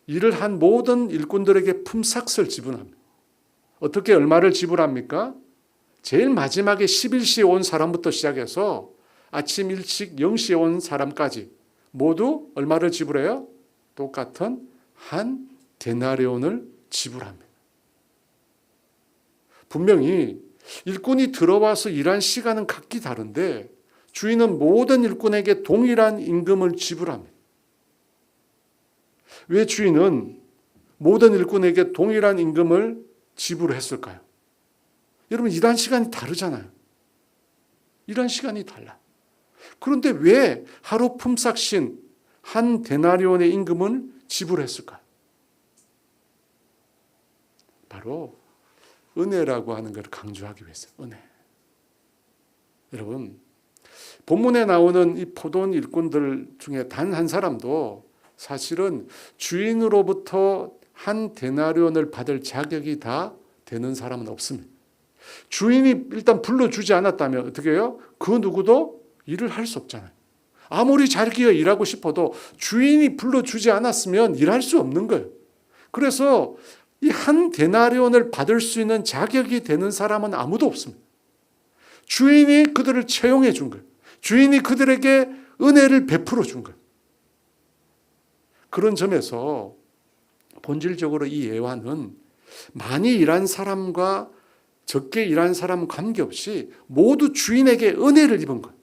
일을 한 모든 일꾼들에게 품삯을 지불합니다. 어떻게 얼마를 지불합니까? 제일 마지막에 11시에 온 사람부터 시작해서 아침 일찍 0시에 온 사람까지 모두 얼마를 지불해요? 똑같은 한 데나리온을 지불합니다. 분명히 일꾼이 들어와서 일한 시간은 각기 다른데 주인은 모든 일꾼에게 동일한 임금을 지불합니다. 왜 주인은 모든 일꾼에게 동일한 임금을 지불했을까요? 여러분, 일한 시간이 다르잖아요. 일한 시간이 달라. 그런데 왜 하루 품삯인 한 데나리온의 임금을 지불했을까요? 바로 은혜라고 하는 것을 강조하기 위해서. 은혜. 여러분, 본문에 나오는 이 포도원 일꾼들 중에 단 한 사람도 사실은 주인으로부터 한 데나리온을 받을 자격이 다 되는 사람은 없습니다. 주인이 일단 불러주지 않았다면 어떻게 해요? 그 누구도 일을 할 수 없잖아요. 아무리 자기가 일하고 싶어도 주인이 불러주지 않았으면 일할 수 없는 거예요. 그래서 이 한 데나리온을 받을 수 있는 자격이 되는 사람은 아무도 없습니다. 주인이 그들을 채용해 준 거예요. 주인이 그들에게 은혜를 베풀어 준 거예요. 그런 점에서 본질적으로 이 예화는 많이 일한 사람과 적게 일한 사람 관계없이 모두 주인에게 은혜를 입은 거예요.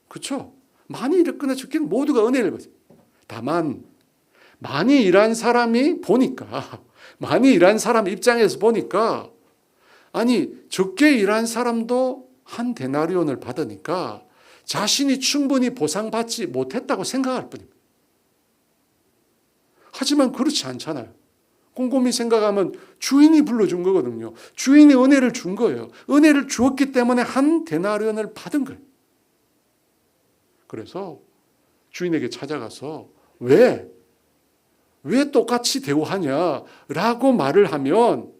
그렇죠? 많이 일했거나 적게는 모두가 은혜를 받아요. 다만 많이 일한 사람이 보니까, 많이 일한 사람 입장에서 보니까, 아니 적게 일한 사람도 한 데나리온을 받으니까 자신이 충분히 보상받지 못했다고 생각할 뿐입니다. 하지만 그렇지 않잖아요. 곰곰이 생각하면 주인이 불러준 거거든요. 주인이 은혜를 준 거예요. 은혜를 주었기 때문에 한 데나리온을 받은 거예요. 그래서 주인에게 찾아가서 왜 똑같이 대우하냐라고 말을 하면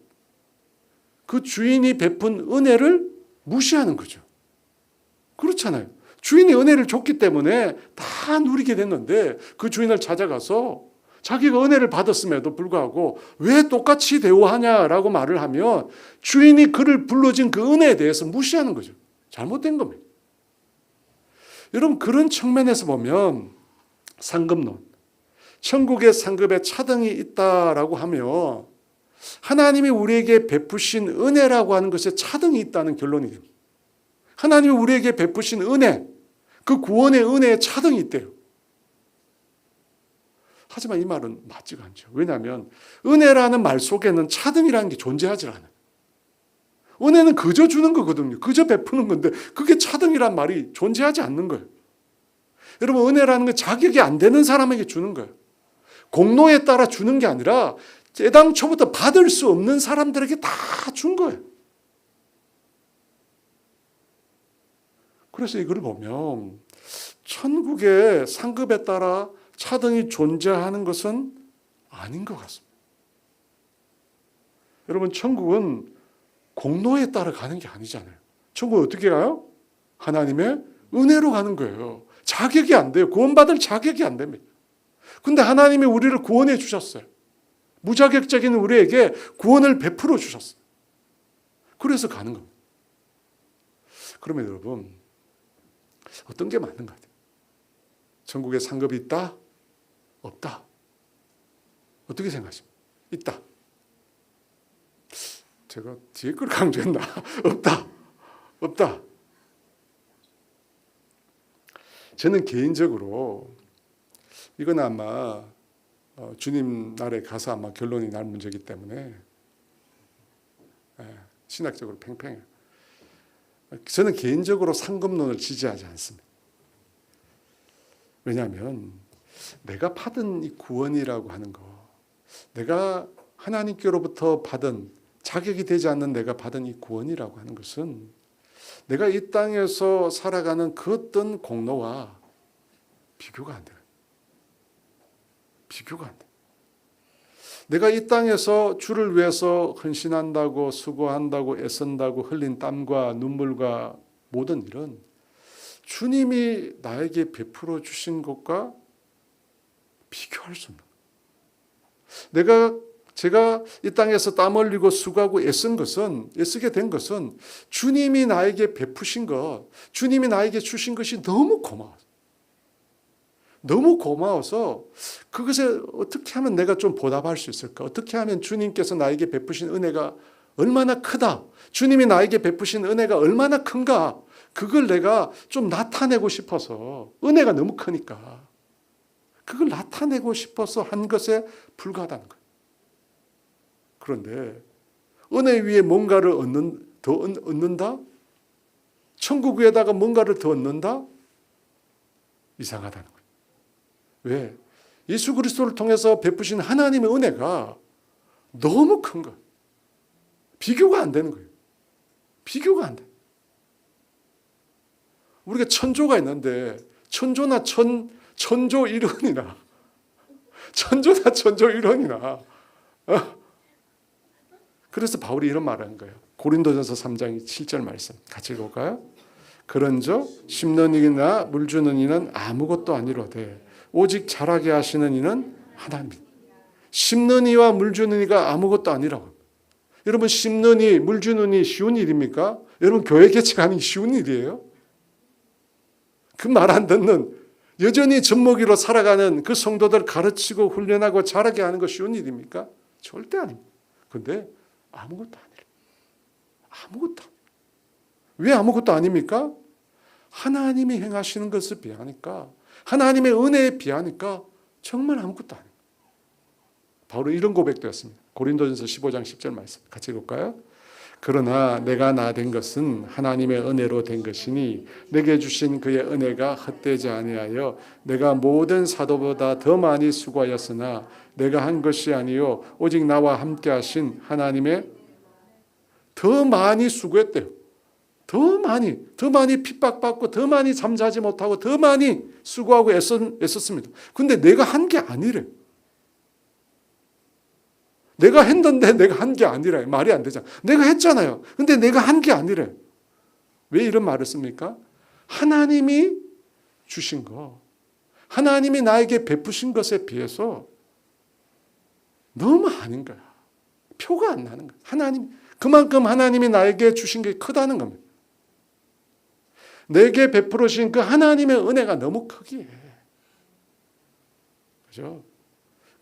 그 주인이 베푼 은혜를 무시하는 거죠. 그렇잖아요. 주인이 은혜를 줬기 때문에 다 누리게 됐는데 그 주인을 찾아가서 자기가 은혜를 받았음에도 불구하고 왜 똑같이 대우하냐라고 말을 하면 주인이 그를 불러준 그 은혜에 대해서 무시하는 거죠. 잘못된 겁니다. 여러분, 그런 측면에서 보면 상급론, 천국의 상급에 차등이 있다라고 하면 하나님이 우리에게 베푸신 은혜라고 하는 것에 차등이 있다는 결론이 됩니다. 하나님이 우리에게 베푸신 은혜, 그 구원의 은혜에 차등이 있대요. 하지만 이 말은 맞지가 않죠. 왜냐하면 은혜라는 말 속에는 차등이라는 게 존재하지 않아요. 은혜는 그저 주는 거거든요. 그저 베푸는 건데 그게 차등이란 말이 존재하지 않는 거예요. 여러분, 은혜라는 건 자격이 안 되는 사람에게 주는 거예요. 공로에 따라 주는 게 아니라 애당초부터 받을 수 없는 사람들에게 다 준 거예요. 그래서 이걸 보면 천국의 상급에 따라 차등이 존재하는 것은 아닌 것 같습니다. 여러분, 천국은 공로에 따라 가는 게 아니잖아요. 천국은 어떻게 가요? 하나님의 은혜로 가는 거예요. 자격이 안 돼요. 구원받을 자격이 안 됩니다. 근데 하나님이 우리를 구원해 주셨어요. 무자격적인 우리에게 구원을 베풀어 주셨어요. 그래서 가는 겁니다. 그러면 여러분, 어떤 게 맞는 것 같아요? 천국에 상급이 있다? 없다? 어떻게 생각하십니까? 있다. 제가 뒤에 걸 강조했나? 없다. 없다. 저는 개인적으로 이건 아마 주님 날에 가서 아마 결론이 날 문제이기 때문에 신학적으로 팽팽해요. 저는 개인적으로 상급론을 지지하지 않습니다. 왜냐하면 내가 받은 이 구원이라고 하는 거, 내가 하나님께로부터 받은, 자격이 되지 않는 내가 받은 이 구원이라고 하는 것은 내가 이 땅에서 살아가는 그 어떤 공로와 비교가 안 돼요. 비교가 안 돼요. 내가 이 땅에서 주를 위해서 헌신한다고, 수고한다고, 애쓴다고 흘린 땀과 눈물과 모든 일은 주님이 나에게 베풀어 주신 것과 비교할 수 없는 거예요. 제가 이 땅에서 땀 흘리고 수고하고 애쓰게 된 것은 주님이 나에게 베푸신 것, 주님이 나에게 주신 것이 너무 고마워요. 너무 고마워서 그것에 어떻게 하면 내가 좀 보답할 수 있을까? 어떻게 하면 주님께서 나에게 베푸신 은혜가 얼마나 크다, 주님이 나에게 베푸신 은혜가 얼마나 큰가, 그걸 내가 좀 나타내고 싶어서, 은혜가 너무 크니까 그걸 나타내고 싶어서 한 것에 불과하다는 거예요. 그런데 은혜 위에 뭔가를 더 얻는다? 천국 위에다가 뭔가를 더 얻는다? 이상하다는 거예요. 왜? 예수 그리스도를 통해서 베푸신 하나님의 은혜가 너무 큰 거예요. 비교가 안 되는 거예요. 비교가 안 돼. 우리가 천조가 있는데 천조나 천조 일원이나 천조나 천조 일원이나 그래서 바울이 이런 말을 한 거예요. 고린도전서 3장 7절 말씀 같이 읽어볼까요? 그런즉 심는 이나 물 주는 이는 아무것도 아니로되 오직 자라게 하시는 이는 하나님. 심는 이와 물 주는 이가 아무것도 아니라고. 여러분 심는 이, 물 주는 이 쉬운 일입니까? 여러분 교회 개척하는 게 쉬운 일이에요? 그 말 안 듣는 여전히 젖먹이로 살아가는 그 성도들 가르치고 훈련하고 자라게 하는 거 쉬운 일입니까? 절대 아닙니다. 근데 아무것도 아니에요. 아무것도 아니에요. 왜 아무것도 아닙니까? 하나님이 행하시는 것을 비하니까, 하나님의 은혜에 비하니까 정말 아무것도 아니에요. 바울은 이런 고백도 했습니다. 고린도전서 15장 10절 말씀 같이 읽을까요? 그러나 내가 나 된 것은 하나님의 은혜로 된 것이니 내게 주신 그의 은혜가 헛되지 아니하여 내가 모든 사도보다 더 많이 수고하였으나 내가 한 것이 아니요 오직 나와 함께 하신 하나님의 더 많이 수고했대요. 더 많이 핍박받고 더 많이 잠자지 못하고 더 많이 수고하고 애썼습니다. 근데 내가 한 게 아니래요. 내가 했는데 내가 한 게 아니라 말이 안 되잖아. 내가 했잖아요. 근데 내가 한 게 아니래. 왜 이런 말을 씁니까? 하나님이 주신 거, 하나님이 나에게 베푸신 것에 비해서 너무 아닌 거야. 표가 안 나는 거야. 그만큼 하나님이 나에게 주신 게 크다는 겁니다. 내게 베풀어 주신 그 하나님의 은혜가 너무 크기에. 그죠?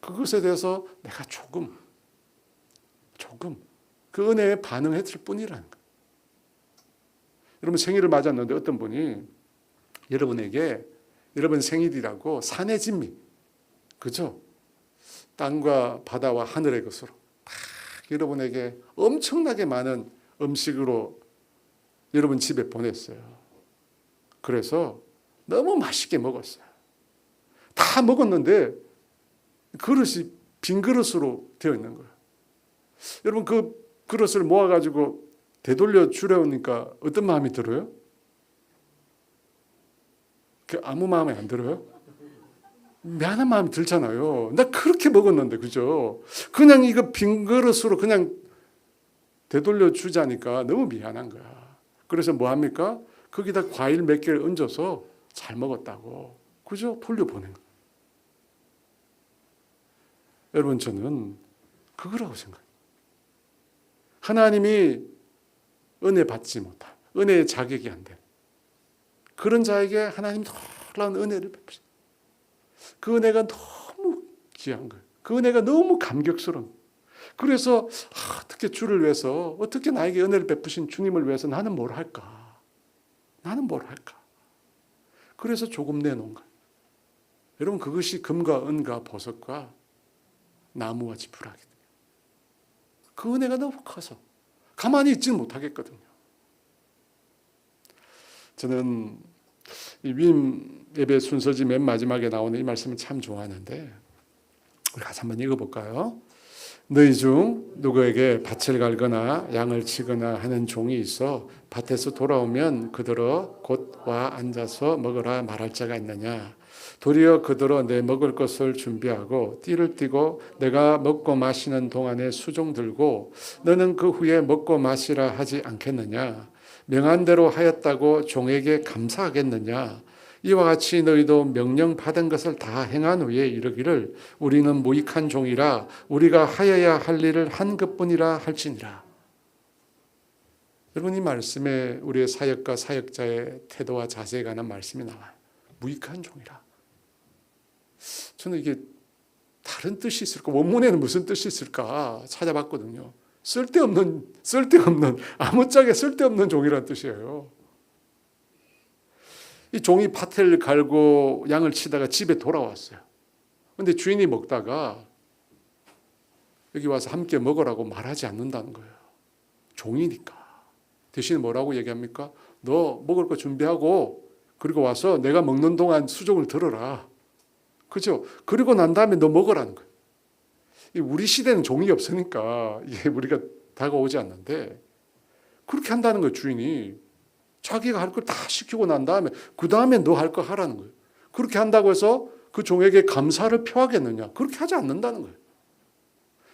그것에 대해서 내가 조금 그 은혜에 반응했을 뿐이라는 거예요. 여러분 생일을 맞았는데 어떤 분이 여러분에게 여러분 생일이라고 산의 진미, 그죠? 땅과 바다와 하늘의 것으로 막 여러분에게 엄청나게 많은 음식으로 여러분 집에 보냈어요. 그래서 너무 맛있게 먹었어요. 다 먹었는데 그릇이 빈 그릇으로 되어 있는 거예요. 여러분 그 그릇을 모아가지고 되돌려 주려니까 어떤 마음이 들어요? 아무 마음이 안 들어요? 미안한 마음이 들잖아요. 나 그렇게 먹었는데, 그죠? 그냥 이거 빈 그릇으로 그냥 되돌려 주자니까 너무 미안한 거야. 그래서 뭐 합니까? 거기다 과일 몇 개를 얹어서 잘 먹었다고, 그죠? 돌려보낸 거예요. 여러분 저는 그거라고 생각해요. 하나님이 은혜 받지 못한, 은혜의 자격이 안 된 그런 자에게 하나님이 놀라운 은혜를 베푸신, 그 은혜가 너무 귀한 거예요. 그 은혜가 너무 감격스러운 거예요. 그래서 어떻게 주를 위해서, 어떻게 나에게 은혜를 베푸신 주님을 위해서 나는 뭘 할까? 나는 뭘 할까? 그래서 조금 내놓은 거예요. 여러분 그것이 금과 은과 보석과 나무와 지푸라기. 그 은혜가 너무 커서 가만히 있지는 못하겠거든요. 저는 이 위임 예배 순서지 맨 마지막에 나오는 이 말씀을 참 좋아하는데 우리 같이 한번 읽어볼까요? 너희 중 누구에게 밭을 갈거나 양을 치거나 하는 종이 있어 밭에서 돌아오면 그들어 곧 와 앉아서 먹으라 말할 자가 있느냐? 도리어 그들어 내 먹을 것을 준비하고 띠를 띠고 내가 먹고 마시는 동안에 수종 들고 너는 그 후에 먹고 마시라 하지 않겠느냐? 명한 대로 하였다고 종에게 감사하겠느냐? 이와 같이 너희도 명령 받은 것을 다 행한 후에 이르기를 우리는 무익한 종이라 우리가 하여야 할 일을 한 것뿐이라 할지니라. 여러분 이 말씀에 우리의 사역과 사역자의 태도와 자세에 관한 말씀이 나와요. 무익한 종이라. 저는 이게 다른 뜻이 있을까? 원문에는 무슨 뜻이 있을까 찾아봤거든요. 쓸데없는 아무짝에 쓸데없는 종이라는 뜻이에요. 이 종이 밭을 갈고 양을 치다가 집에 돌아왔어요. 그런데 주인이 먹다가 여기 와서 함께 먹으라고 말하지 않는다는 거예요. 종이니까. 대신 뭐라고 얘기합니까? 너 먹을 거 준비하고 그리고 와서 내가 먹는 동안 수종을 들어라. 그죠? 그리고 난 다음에 너 먹으라는 거예요. 우리 시대는 종이 없으니까 이게 우리가 다가오지 않는데 그렇게 한다는 거예요. 주인이 자기가 할 걸 다 시키고 난 다음에 그 다음에 너 할 거 하라는 거예요. 그렇게 한다고 해서 그 종에게 감사를 표하겠느냐? 그렇게 하지 않는다는 거예요.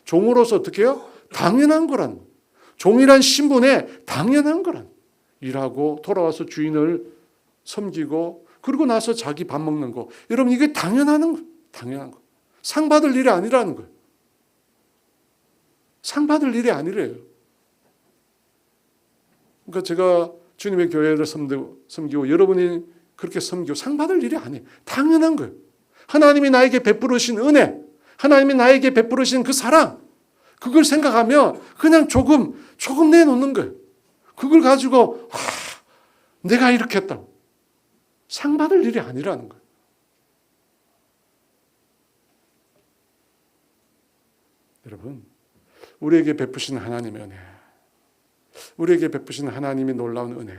종으로서 어떻게 해요? 당연한 거라는 거예요. 종이란 신분에 당연한 거라는 거예요. 일하고 돌아와서 주인을 섬기고 그리고 나서 자기 밥 먹는 거. 여러분 이게 당연한 거예요. 당연한 거. 상 받을 일이 아니라는 거예요. 상 받을 일이 아니래요. 그러니까 제가 주님의 교회를 섬기고 여러분이 그렇게 섬기고 상 받을 일이 아니에요. 당연한 거예요. 하나님이 나에게 베풀으신 은혜, 하나님이 나에게 베풀으신 그 사랑, 그걸 생각하면 그냥 조금 내놓는 거예요. 그걸 가지고 내가 이렇게 했다고. 상 받을 일이 아니라는 거예요. 여러분, 우리에게 베푸신 하나님의 은혜, 우리에게 베푸신 하나님의 놀라운 은혜,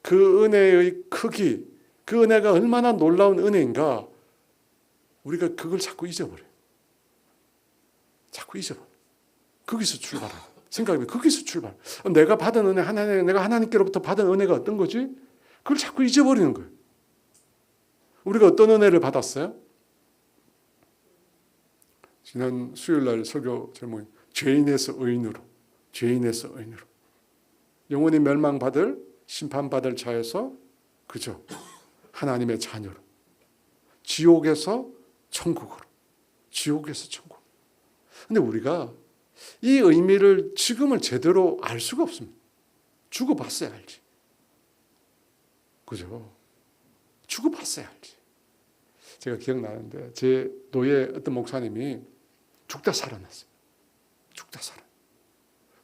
그 은혜의 크기, 그 은혜가 얼마나 놀라운 은혜인가 우리가 그걸 자꾸 잊어버려요. 자꾸 잊어버려요. 거기서 출발하는 생각이면 거기서 출발. 내가 받은 은혜, 내가 하나님께로부터 받은 은혜가 어떤 거지? 그걸 자꾸 잊어버리는 거예요. 우리가 어떤 은혜를 받았어요? 지난 수요일날 설교 제목이 죄인에서 의인으로, 죄인에서 의인으로. 영원히 멸망받을, 심판받을 자에서 그저 하나님의 자녀로, 지옥에서 천국으로, 지옥에서 천국. 근데 우리가 이 의미를 지금을 제대로 알 수가 없습니다. 죽어봤어야 알지. 그죠? 죽어봤어야 알지. 제가 기억나는데 제 노예 어떤 목사님이 죽다 살아났어요. 죽다 살아.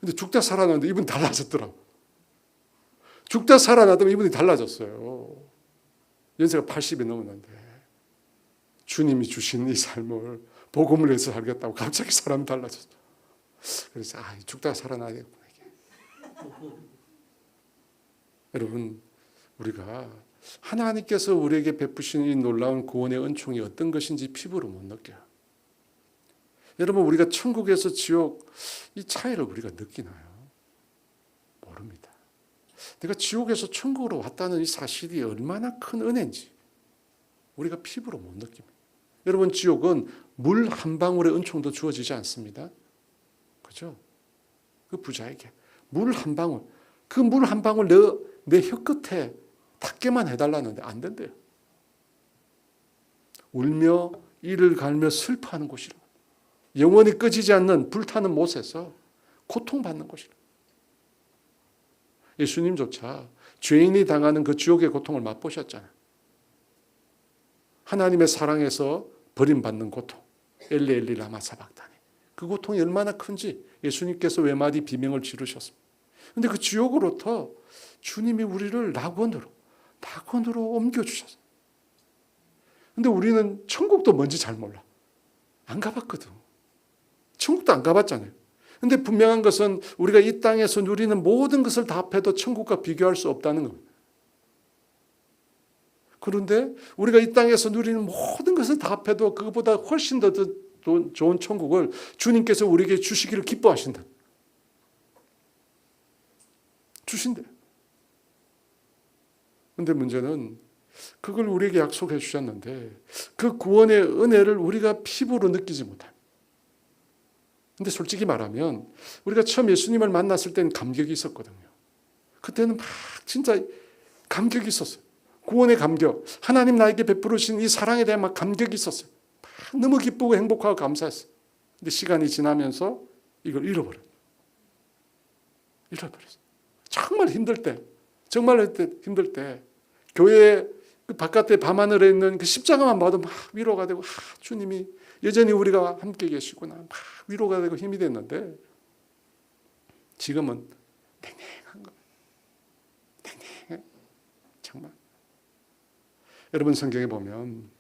근데 죽다 살아났는데 이분이 달라졌더라고. 죽다 살아나더니 이분이 달라졌어요. 연세가 80이 넘었는데 주님이 주신 이 삶을 복음을 위해서 살겠다고 갑자기 사람이 달라졌어. 그래서 죽다 살아나야겠구나. 여러분, 우리가 하나님께서 우리에게 베푸신 이 놀라운 구원의 은총이 어떤 것인지 피부로 못 느껴요. 여러분, 우리가 천국에서 지옥 이 차이를 우리가 느끼나요? 모릅니다. 내가 지옥에서 천국으로 왔다는 이 사실이 얼마나 큰 은혜인지 우리가 피부로 못 느낍니다. 여러분, 지옥은 물 한 방울의 은총도 주어지지 않습니다. 그죠? 그 부자에게 물 한 방울, 그 물 한 방울 내 혀끝에 닿게만 해달라는데 안 된대요. 울며 이를 갈며 슬퍼하는 곳이라. 영원히 꺼지지 않는 불타는 못에서 고통받는 곳이라. 예수님조차 죄인이 당하는 그 지옥의 고통을 맛보셨잖아요. 하나님의 사랑에서 버림받는 고통, 엘리 엘리 라마 사박다니. 그 고통이 얼마나 큰지 예수님께서 외마디 비명을 지르셨습니다. 그런데 그 지옥으로부터 주님이 우리를 낙원으로 옮겨주셨어요. 그런데 우리는 천국도 뭔지 잘 몰라. 안 가봤거든. 천국도 안 가봤잖아요. 그런데 분명한 것은 우리가 이 땅에서 누리는 모든 것을 다 합해도 천국과 비교할 수 없다는 겁니다. 그런데 우리가 이 땅에서 누리는 모든 것을 다 합해도 그것보다 훨씬 더 좋은 천국을 주님께서 우리에게 주시기를 기뻐하신다. 주신대. 그런데 문제는 그걸 우리에게 약속해 주셨는데 그 구원의 은혜를 우리가 피부로 느끼지 못합니다. 근데 솔직히 말하면 우리가 처음 예수님을 만났을 때는 감격이 있었거든요. 그때는 막 진짜 감격이 있었어요. 구원의 감격, 하나님 나에게 베풀으신 이 사랑에 대한 막 감격이 있었어요. 막 너무 기쁘고 행복하고 감사했어요. 근데 시간이 지나면서 이걸 잃어버렸어요. 정말 힘들 때, 정말 힘들 때 교회 그 바깥에 밤하늘에 있는 그 십자가만 봐도 막 위로가 되고 주님이 여전히 우리가 함께 계시구나 막 위로가 되고 힘이 됐는데 지금은 냉랭한 거. 냉랭해. 정말. 여러분 성경에 보면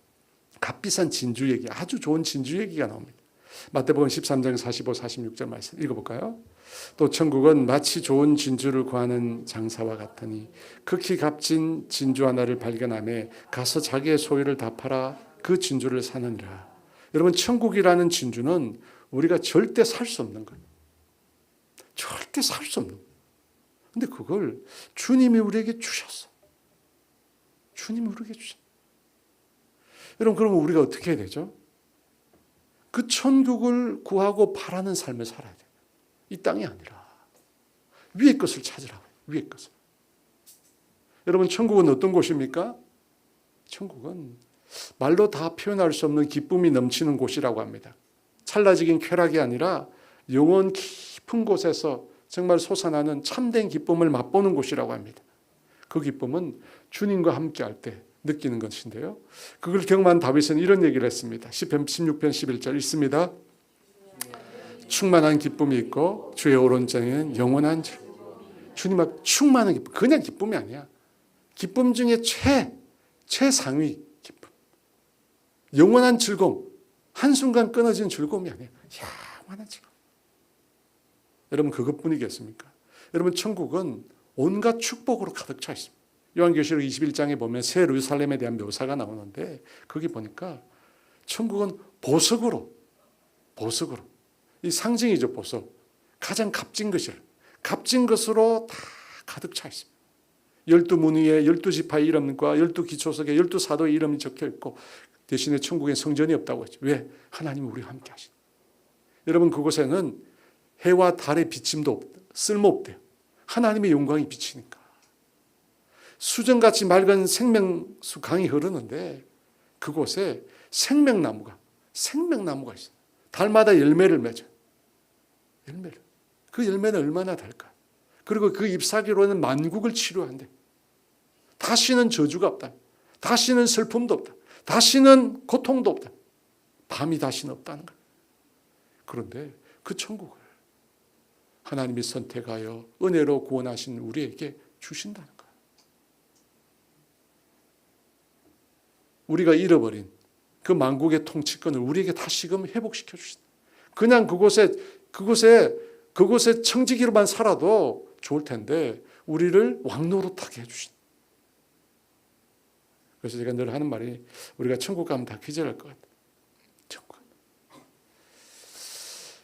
값비싼 진주 얘기, 아주 좋은 진주 얘기가 나옵니다. 마태복음 13장 45, 46절 말씀 읽어볼까요? 또 천국은 마치 좋은 진주를 구하는 장사와 같으니 극히 값진 진주 하나를 발견하며 가서 자기의 소유를 다 팔아 그 진주를 사느니라. 여러분, 천국이라는 진주는 우리가 절대 살 수 없는 거예요. 절대 살 수 없는 거예요. 근데 그걸 주님이 우리에게 주셨어. 주님이 우리에게 주셨어. 여러분, 그러면 우리가 어떻게 해야 되죠? 그 천국을 구하고 바라는 삶을 살아야 돼요. 이 땅이 아니라 위의 것을 찾으라고요. 위의 것을. 여러분, 천국은 어떤 곳입니까? 천국은 말로 다 표현할 수 없는 기쁨이 넘치는 곳이라고 합니다. 찰나적인 쾌락이 아니라 영혼 깊은 곳에서 정말 솟아나는 참된 기쁨을 맛보는 곳이라고 합니다. 그 기쁨은 주님과 함께할 때 느끼는 것인데요. 그걸 경험한 다윗은 이런 얘기를 했습니다. 시편 16편 11절 읽습니다. 충만한 기쁨이 있고 주의 오른쪽에는 영원한 주님 앞 충만한 기쁨. 그냥 기쁨이 아니야. 기쁨 중에 최상위 기쁨. 영원한 즐거움. 한순간 끊어지는 즐거움이 아니야. 영원한 즐거움. 여러분, 그것뿐이겠습니까? 여러분, 천국은 온갖 축복으로 가득 차 있습니다. 요한계시록 21장에 보면 새 예루살렘에 대한 묘사가 나오는데 거기 보니까 천국은 보석으로 이 상징이죠. 보석. 가장 값진 것으로 다 가득 차 있습니다. 12문 위에 12지파의 이름과 12기초석에 12사도의 이름이 적혀 있고 대신에 천국에 성전이 없다고 했죠. 왜? 하나님이 우리와 함께 하시니. 여러분, 그곳에는 해와 달의 비침도 없다. 쓸모없대요. 하나님의 영광이 비치니까. 수정같이 맑은 생명수 강이 흐르는데 그곳에 생명나무가 있어요. 달마다 열매를 맺어요. 그 열매는 얼마나 달까. 그리고 그 잎사귀로는 만국을 치료한대. 다시는 저주가 없다. 다시는 슬픔도 없다. 다시는 고통도 없다. 밤이 다시는 없다는 거예요. 그런데 그 천국을 하나님이 선택하여 은혜로 구원하신 우리에게 주신다는 거예요. 우리가 잃어버린 그 만국의 통치권을 우리에게 다시금 회복시켜 주신다. 그냥 그곳에 청지기로만 살아도 좋을 텐데 우리를 왕노릇하게 해주신다. 그래서 제가 늘 하는 말이 우리가 천국 가면 다 기절할 것 같아요. 천국.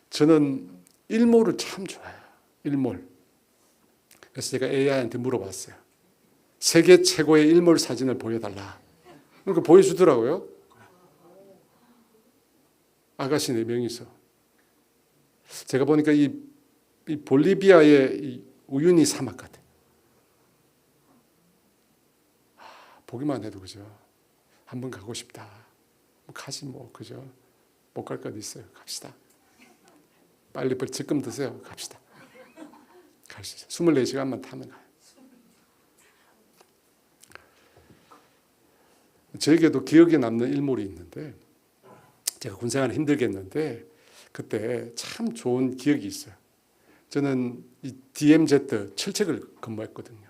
저는 일몰을 참 좋아해요. 일몰. 그래서 제가 AI한테 물어봤어요. 세계 최고의 일몰 사진을 보여달라. 그러니까 보여주더라고요. 아가씨 4명이서. 제가 보니까 이 볼리비아의 이 우유니 사막 같아요. 보기만 해도 그죠. 한번 가고 싶다. 가지 그죠. 못 갈 것 있어요. 갑시다. 빨리 적금 드세요. 갑시다. 갈 수 있어요. 24시간만 타면 가요. 저에게도 기억에 남는 일몰이 있는데 제가 군생활 힘들겠는데 그때 참 좋은 기억이 있어요. 저는 이 DMZ 철책을 근무했거든요.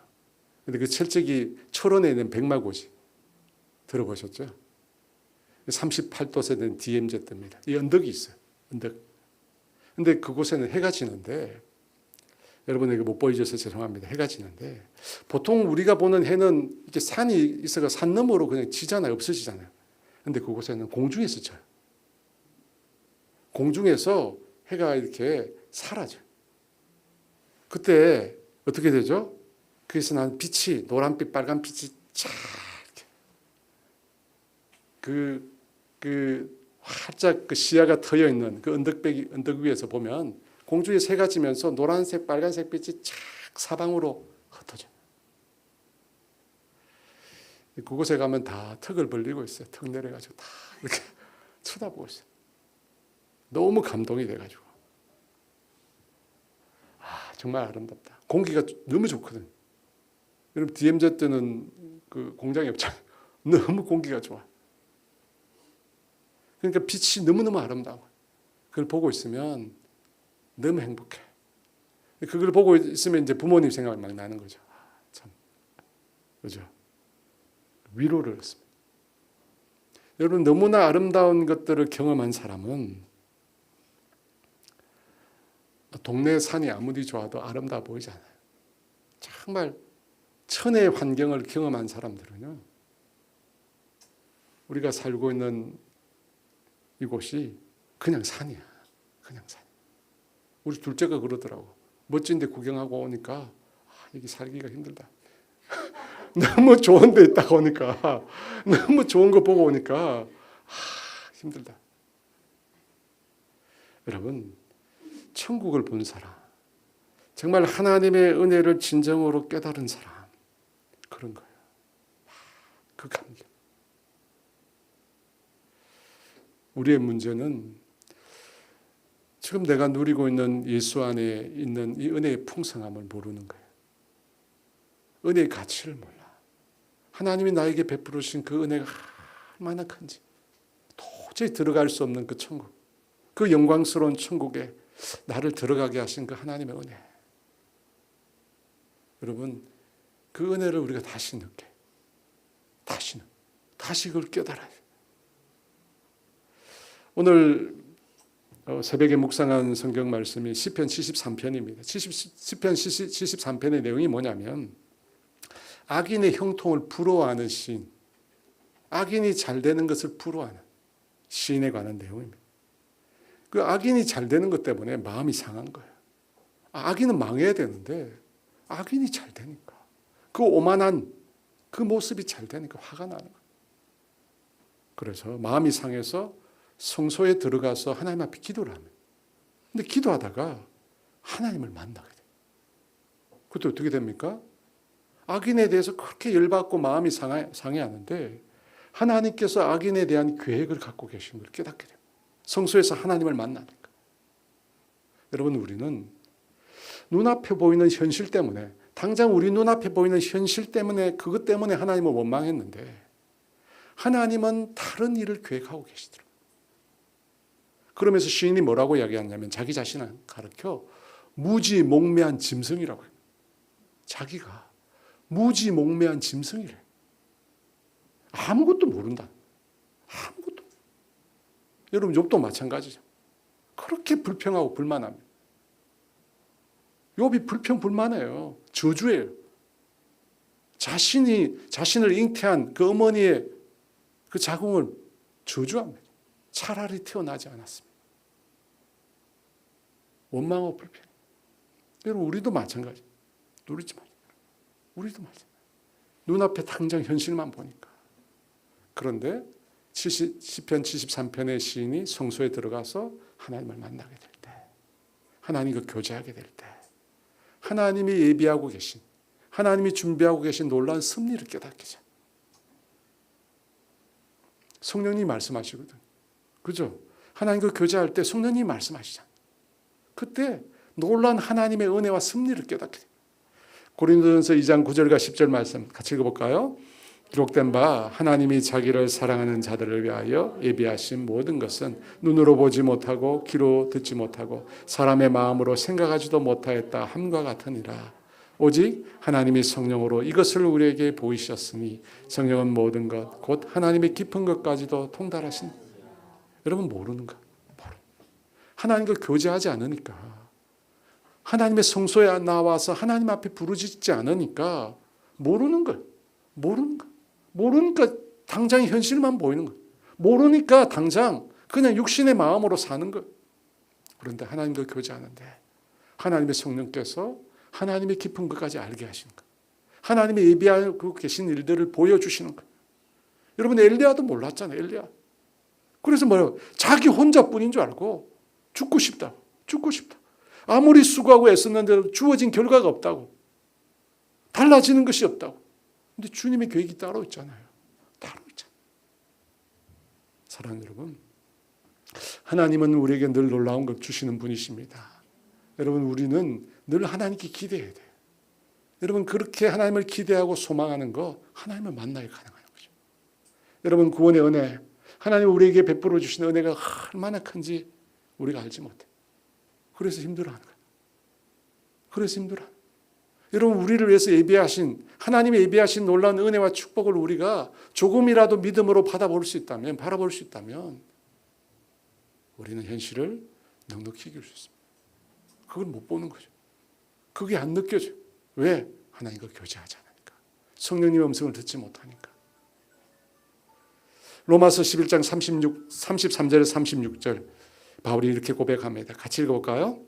근데 그 철책이 철원에 있는 백마고지 들어보셨죠? 38도세 된 DMZ입니다. 이 언덕이 있어요. 언덕. 근데 그곳에는 해가 지는데 여러분에게 못 보여줘서 죄송합니다. 해가 지는데 보통 우리가 보는 해는 이렇게 산이 있어가 산 너머로 그냥 지잖아요. 없어지잖아요. 근데 그곳에는 공중에서 져요. 공중에서 해가 이렇게 사라져요. 그때 어떻게 되죠? 그래서 난 빛이 노란빛, 빨간빛이 쫙 활짝 그 시야가 트여 있는 그 언덕 위에서 보면 공중에 새가 지면서 노란색, 빨간색 빛이 쫙 사방으로 흩어져요. 그곳에 가면 다 턱을 벌리고 있어요. 턱 내려가지고 다 이렇게 쳐다보고 있어요. 너무 감동이 돼가지고. 정말 아름답다. 공기가 너무 좋거든. 여러분, DMZ는 그 공장이 없잖아요. 너무 공기가 좋아. 그러니까 빛이 너무너무 아름다워. 그걸 보고 있으면 너무 행복해. 그걸 보고 있으면 이제 부모님 생각이 막 나는 거죠. 참, 그죠? 위로를 했습니다. 여러분, 너무나 아름다운 것들을 경험한 사람은 동네 산이 아무리 좋아도 아름다워 보이잖아요. 정말 천혜의 환경을 경험한 사람들은요, 우리가 살고 있는 이곳이 그냥 산이야. 그냥 산. 우리 둘째가 그러더라고. 멋진 데 구경하고 오니까 여기 살기가 힘들다. 너무 좋은 데 있다가 오니까, 너무 좋은 거 보고 오니까 힘들다. 여러분, 천국을 본 사람, 정말 하나님의 은혜를 진정으로 깨달은 사람, 그런 거예요. 그 감격. 우리의 문제는 지금 내가 누리고 있는 예수 안에 있는 이 은혜의 풍성함을 모르는 거예요. 은혜의 가치를 몰라. 하나님이 나에게 베풀으신 그 은혜가 얼마나 큰지 도저히 들어갈 수 없는 그 천국, 그 영광스러운 천국에 나를 들어가게 하신 그 하나님의 은혜. 여러분, 그 은혜를 우리가 다시 느껴. 다시 그걸 깨달아야 돼. 오늘 새벽에 묵상한 성경 말씀이 시편 73편입니다. 시편 73편의 내용이 뭐냐면 악인의 형통을 부러워하는 시인, 악인이 잘 되는 것을 부러워하는 시인에 관한 내용입니다. 그 악인이 잘 되는 것 때문에 마음이 상한 거예요. 악인은 망해야 되는데 악인이 잘 되니까, 그 오만한 그 모습이 잘 되니까 화가 나는 거예요. 그래서 마음이 상해서 성소에 들어가서 하나님 앞에 기도를 합니다. 근데 기도하다가 하나님을 만나게 돼요. 그때 어떻게 됩니까? 악인에 대해서 그렇게 열받고 마음이 상해하는데 하나님께서 악인에 대한 계획을 갖고 계신 걸 깨닫게 돼요. 성소에서 하나님을 만나니까. 여러분, 우리는 눈앞에 보이는 현실 때문에, 당장 우리 눈앞에 보이는 현실 때문에, 그것 때문에 하나님을 원망했는데 하나님은 다른 일을 계획하고 계시더라고요. 그러면서 시인이 뭐라고 이야기하냐면 자기 자신을 가르쳐 무지몽매한 짐승이라고 해요. 자기가 무지몽매한 짐승이래. 아무것도 모른다. 아무것도. 여러분, 욥도 마찬가지죠. 그렇게 불평하고 불만합니다. 욥이 불평불만해요. 저주예요. 자신을 잉태한 그 어머니의 그 자궁을 저주합니다. 차라리 태어나지 않았습니다. 원망하고 불평. 여러분, 우리도 마찬가지. 누리지 말아요. 우리도 마찬가지. 눈앞에 당장 현실만 보니까. 그런데 시편 73편의 시인이 성소에 들어가서 하나님을 만나게 될 때, 하나님과 교제하게 될 때, 하나님이 예비하고 계신, 하나님이 준비하고 계신 놀라운 섭리를 깨닫게 돼요. 성령님이 말씀하시거든. 그죠? 하나님과 교제할 때 성령님이 말씀하시잖아요. 그때 놀라운 하나님의 은혜와 섭리를 깨닫게 돼요. 고린도전서 2장 9절과 10절 말씀 같이 읽어볼까요? 기록된 바 하나님이 자기를 사랑하는 자들을 위하여 예비하신 모든 것은 눈으로 보지 못하고 귀로 듣지 못하고 사람의 마음으로 생각하지도 못하였다 함과 같으니라. 오직 하나님이 성령으로 이것을 우리에게 보이셨으니 성령은 모든 것 곧 하나님의 깊은 것까지도 통달하신. 여러분, 모르는가? 하나님과 교제하지 않으니까, 하나님의 성소에 나와서 하나님 앞에 부르짖지 않으니까 모르는 거예요. 모르니까 당장 현실만 보이는 거예요. 모르니까 당장 그냥 육신의 마음으로 사는 거예요. 그런데 하나님과 교제하는데 하나님의 성령께서 하나님의 깊은 것까지 알게 하시는 거예요. 하나님의 예비하고 계신 일들을 보여주시는 거예요. 여러분, 엘리야도 몰랐잖아요. 엘리야. 그래서 뭐예요? 자기 혼자뿐인 줄 알고 죽고 싶다. 아무리 수고하고 애썼는데도 주어진 결과가 없다고. 달라지는 것이 없다고. 근데 주님의 계획이 따로 있잖아요. 사랑하는 여러분, 하나님은 우리에게 늘 놀라운 것 주시는 분이십니다. 여러분, 우리는 늘 하나님께 기대해야 돼요. 여러분, 그렇게 하나님을 기대하고 소망하는 거 하나님을 만나야 가능한 거죠. 여러분, 구원의 은혜, 하나님 우리에게 베풀어 주신 은혜가 얼마나 큰지 우리가 알지 못해. 그래서 힘들어하는 거예요. 여러분, 우리를 위해서 예비하신, 하나님의 예비하신 놀라운 은혜와 축복을 우리가 조금이라도 믿음으로 바라볼 수 있다면 우리는 현실을 넉넉히 이길 수 있습니다. 그걸 못 보는 거죠. 그게 안 느껴져요. 왜? 하나님과 교제하지 않으니까. 성령님의 음성을 듣지 못하니까. 로마서 11장 33절에서 36절 바울이 이렇게 고백합니다. 같이 읽어볼까요?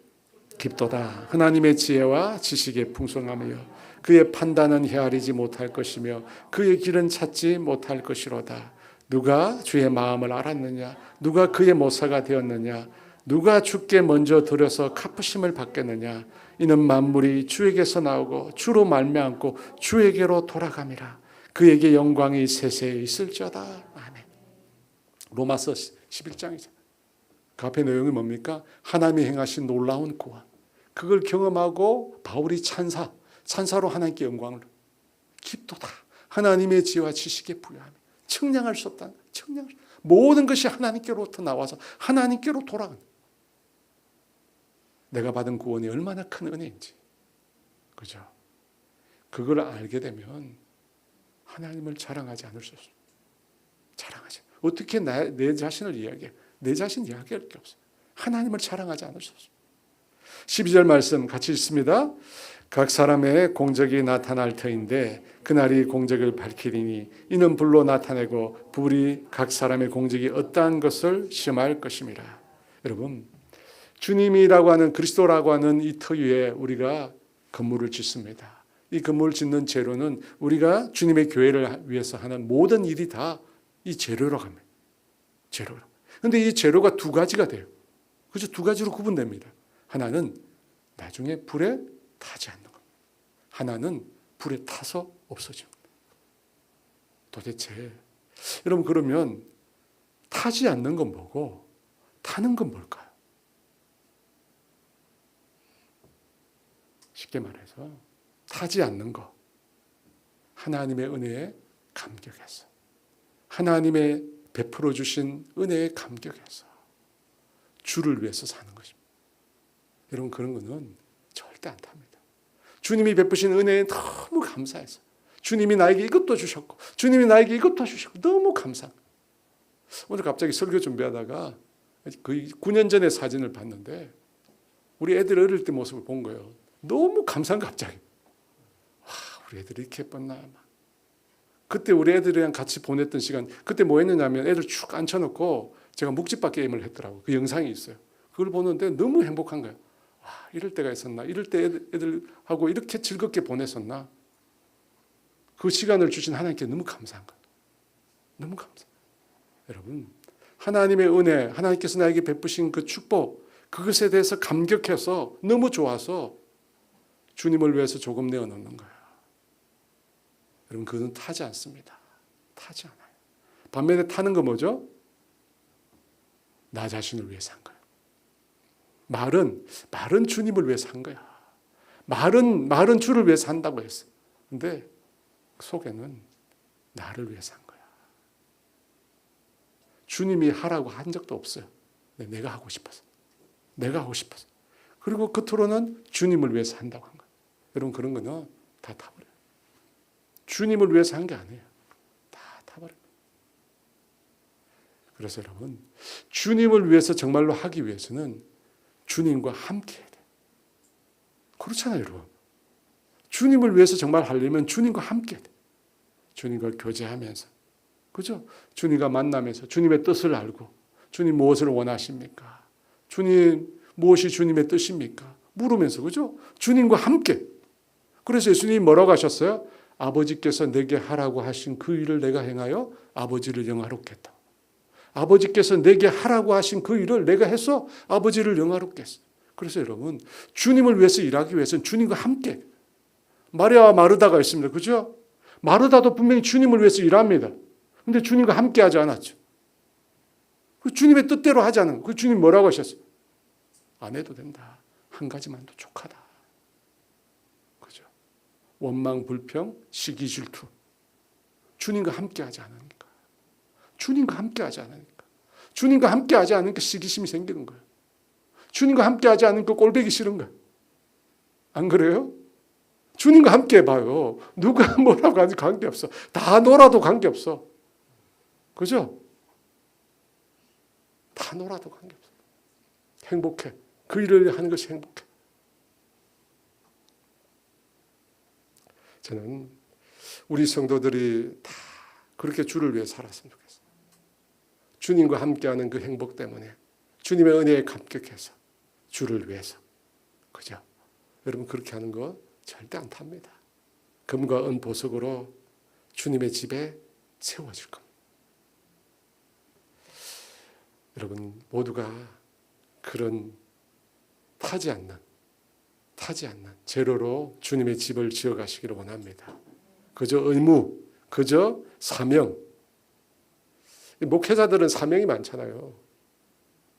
깊도다 하나님의 지혜와 지식의 풍성함이여 그의 판단은 헤아리지 못할 것이며 그의 길은 찾지 못할 것이로다. 누가 주의 마음을 알았느냐? 누가 그의 모사가 되었느냐? 누가 주께 먼저 들여서 갚으심을 받겠느냐? 이는 만물이 주에게서 나오고 주로 말미암고 주에게로 돌아감이라. 그에게 영광이 세세히 있을지어다. 아멘. 로마서 11장이죠. 그 앞에 내용이 뭡니까? 하나님이 행하신 놀라운 구원. 그걸 경험하고 바울이 찬사로 하나님께 영광을 깊도다. 하나님의 지혜와 지식에 부여하며 측량할 수 없다. 모든 것이 하나님께로부터 나와서 하나님께로 돌아가는. 내가 받은 구원이 얼마나 큰 은혜인지. 그죠? 그걸 알게 되면 하나님을 자랑하지 않을 수 없습니다. 자랑하지. 어떻게 내 자신을 이야기해? 내 자신 이야기할 게 없어요. 하나님을 자랑하지 않을 수 없습니다. 12절 말씀 같이 읽습니다. 각 사람의 공적이 나타날 터인데 그날이 공적을 밝히리니 이는 불로 나타내고 불이 각 사람의 공적이 어떠한 것을 시험할 것임이라. 여러분, 주님이라고 하는 그리스도라고 하는 이 터 위에 우리가 건물을 짓습니다. 이 건물을 짓는 재료는 우리가 주님의 교회를 위해서 하는 모든 일이 다 이 재료라고 합니다. 재료로. 그런데 이 재료가 두 가지가 돼요. 그래서 두 가지로 구분됩니다. 하나는 나중에 불에 타지 않는 겁니다. 하나는 불에 타서 없어지는 겁니다. 도대체 여러분 그러면 타지 않는 건 뭐고 타는 건 뭘까요? 쉽게 말해서 타지 않는 거. 하나님의 은혜에 감격해서 하나님의 베풀어 주신 은혜에 감격해서 주를 위해서 사는 것입니다. 여러분 그런 거는 절대 안 탑니다. 주님이 베푸신 은혜에 너무 감사해서 주님이 나에게 이것도 주셨고 주님이 나에게 이것도 주셨고 너무 감사. 오늘 갑자기 설교 준비하다가 거의 9년 전의 사진을 봤는데 우리 애들 어릴 때 모습을 본 거예요. 너무 감사한 갑자기. 와, 우리 애들이 이렇게 예뻤나. 그때 우리 애들이랑 같이 보냈던 시간, 그때 뭐 했느냐면 애들 쭉 앉혀놓고 제가 묵집밥 게임을 했더라고요. 그 영상이 있어요. 그걸 보는데 너무 행복한 거예요. 와, 이럴 때가 있었나? 이럴 때 애들하고 이렇게 즐겁게 보냈었나? 그 시간을 주신 하나님께 너무 감사한 거예요. 너무 감사해요. 여러분, 하나님의 은혜, 하나님께서 나에게 베푸신 그 축복, 그것에 대해서 감격해서 너무 좋아서 주님을 위해서 조금 내어놓는 거예요. 여러분 그것은 타지 않습니다. 타지 않아요. 반면에 타는 거 뭐죠? 나 자신을 위해서 한 거예요. 말은 주님을 위해서 한 거야. 말은 주를 위해서 한다고 했어. 근데 속에는 나를 위해서 한 거야. 주님이 하라고 한 적도 없어요. 내가 하고 싶어서. 그리고 겉으로는 주님을 위해서 한다고 한 거예요. 여러분 그런 거는 다 타버려요. 주님을 위해서 한 게 아니에요. 다 타버려요. 그래서 여러분 주님을 위해서 정말로 하기 위해서는 주님과 함께 해야 돼요. 그렇잖아요 여러분. 주님을 위해서 정말 하려면 주님과 함께 해야 돼요. 주님과 교제하면서 그죠? 주님과 만나면서 주님의 뜻을 알고 주님 무엇을 원하십니까? 주님 무엇이 주님의 뜻입니까? 물으면서 그죠? 주님과 함께. 그래서 예수님이 뭐라고 하셨어요? 아버지께서 내게 하라고 하신 그 일을 내가 행하여 아버지를 영화롭게 했다. 아버지께서 내게 하라고 하신 그 일을 내가 해서 아버지를 영화롭게 했어. 그래서 여러분 주님을 위해서 일하기 위해서는 주님과 함께. 마리아와 마르다가 있습니다. 그죠? 마르다도 분명히 주님을 위해서 일합니다. 그런데 주님과 함께 하지 않았죠. 주님의 뜻대로 하지 않은 그 주님 뭐라고 하셨어요? 안 해도 된다. 한 가지만도 족하다. 그죠? 원망, 불평, 시기, 질투. 주님과 함께 하지 않으니까. 주님과 함께 하지 않으니까. 주님과 함께 하지 않으니까 시기심이 생기는 거예요. 주님과 함께 하지 않으니까 꼴보기 싫은 거예요. 안 그래요? 주님과 함께 해봐요. 누가 뭐라고 하는지 관계없어. 다 놀아도 관계없어. 그죠? 다 놀아도 관계없어. 행복해. 그 일을 하는 것이 행복해. 저는 우리 성도들이 다 그렇게 주를 위해 살았으면 좋겠어요. 주님과 함께하는 그 행복 때문에 주님의 은혜에 감격해서 주를 위해서. 그죠? 여러분 그렇게 하는 거 절대 안 탑니다. 금과 은 보석으로 주님의 집에 세워질 겁니다. 여러분 모두가 그런 타지 않는 재료로 주님의 집을 지어가시기를 원합니다. 그저 의무, 그저 사명. 목회자들은 사명이 많잖아요.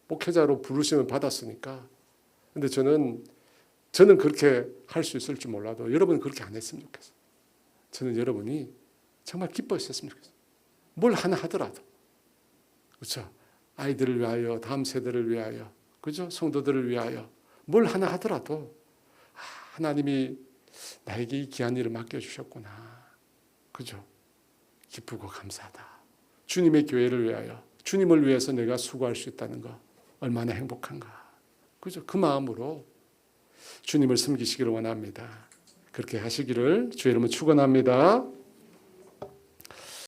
목회자로 부르심을 받았으니까. 근데 저는 그렇게 할 수 있을 줄 몰라도 여러분은 그렇게 안 했으면 좋겠어요. 저는 여러분이 정말 기뻐하셨으면 좋겠어요. 뭘 하나 하더라도. 그렇죠? 아이들을 위하여, 다음 세대를 위하여, 그죠? 성도들을 위하여 뭘 하나 하더라도 하나님이 나에게 이 귀한 일을 맡겨주셨구나. 그죠? 기쁘고 감사하다. 주님의 교회를 위하여, 주님을 위해서 내가 수고할 수 있다는 거 얼마나 행복한가. 그죠? 그 마음으로 주님을 섬기시기를 원합니다. 그렇게 하시기를 주의 이름으로 축원합니다.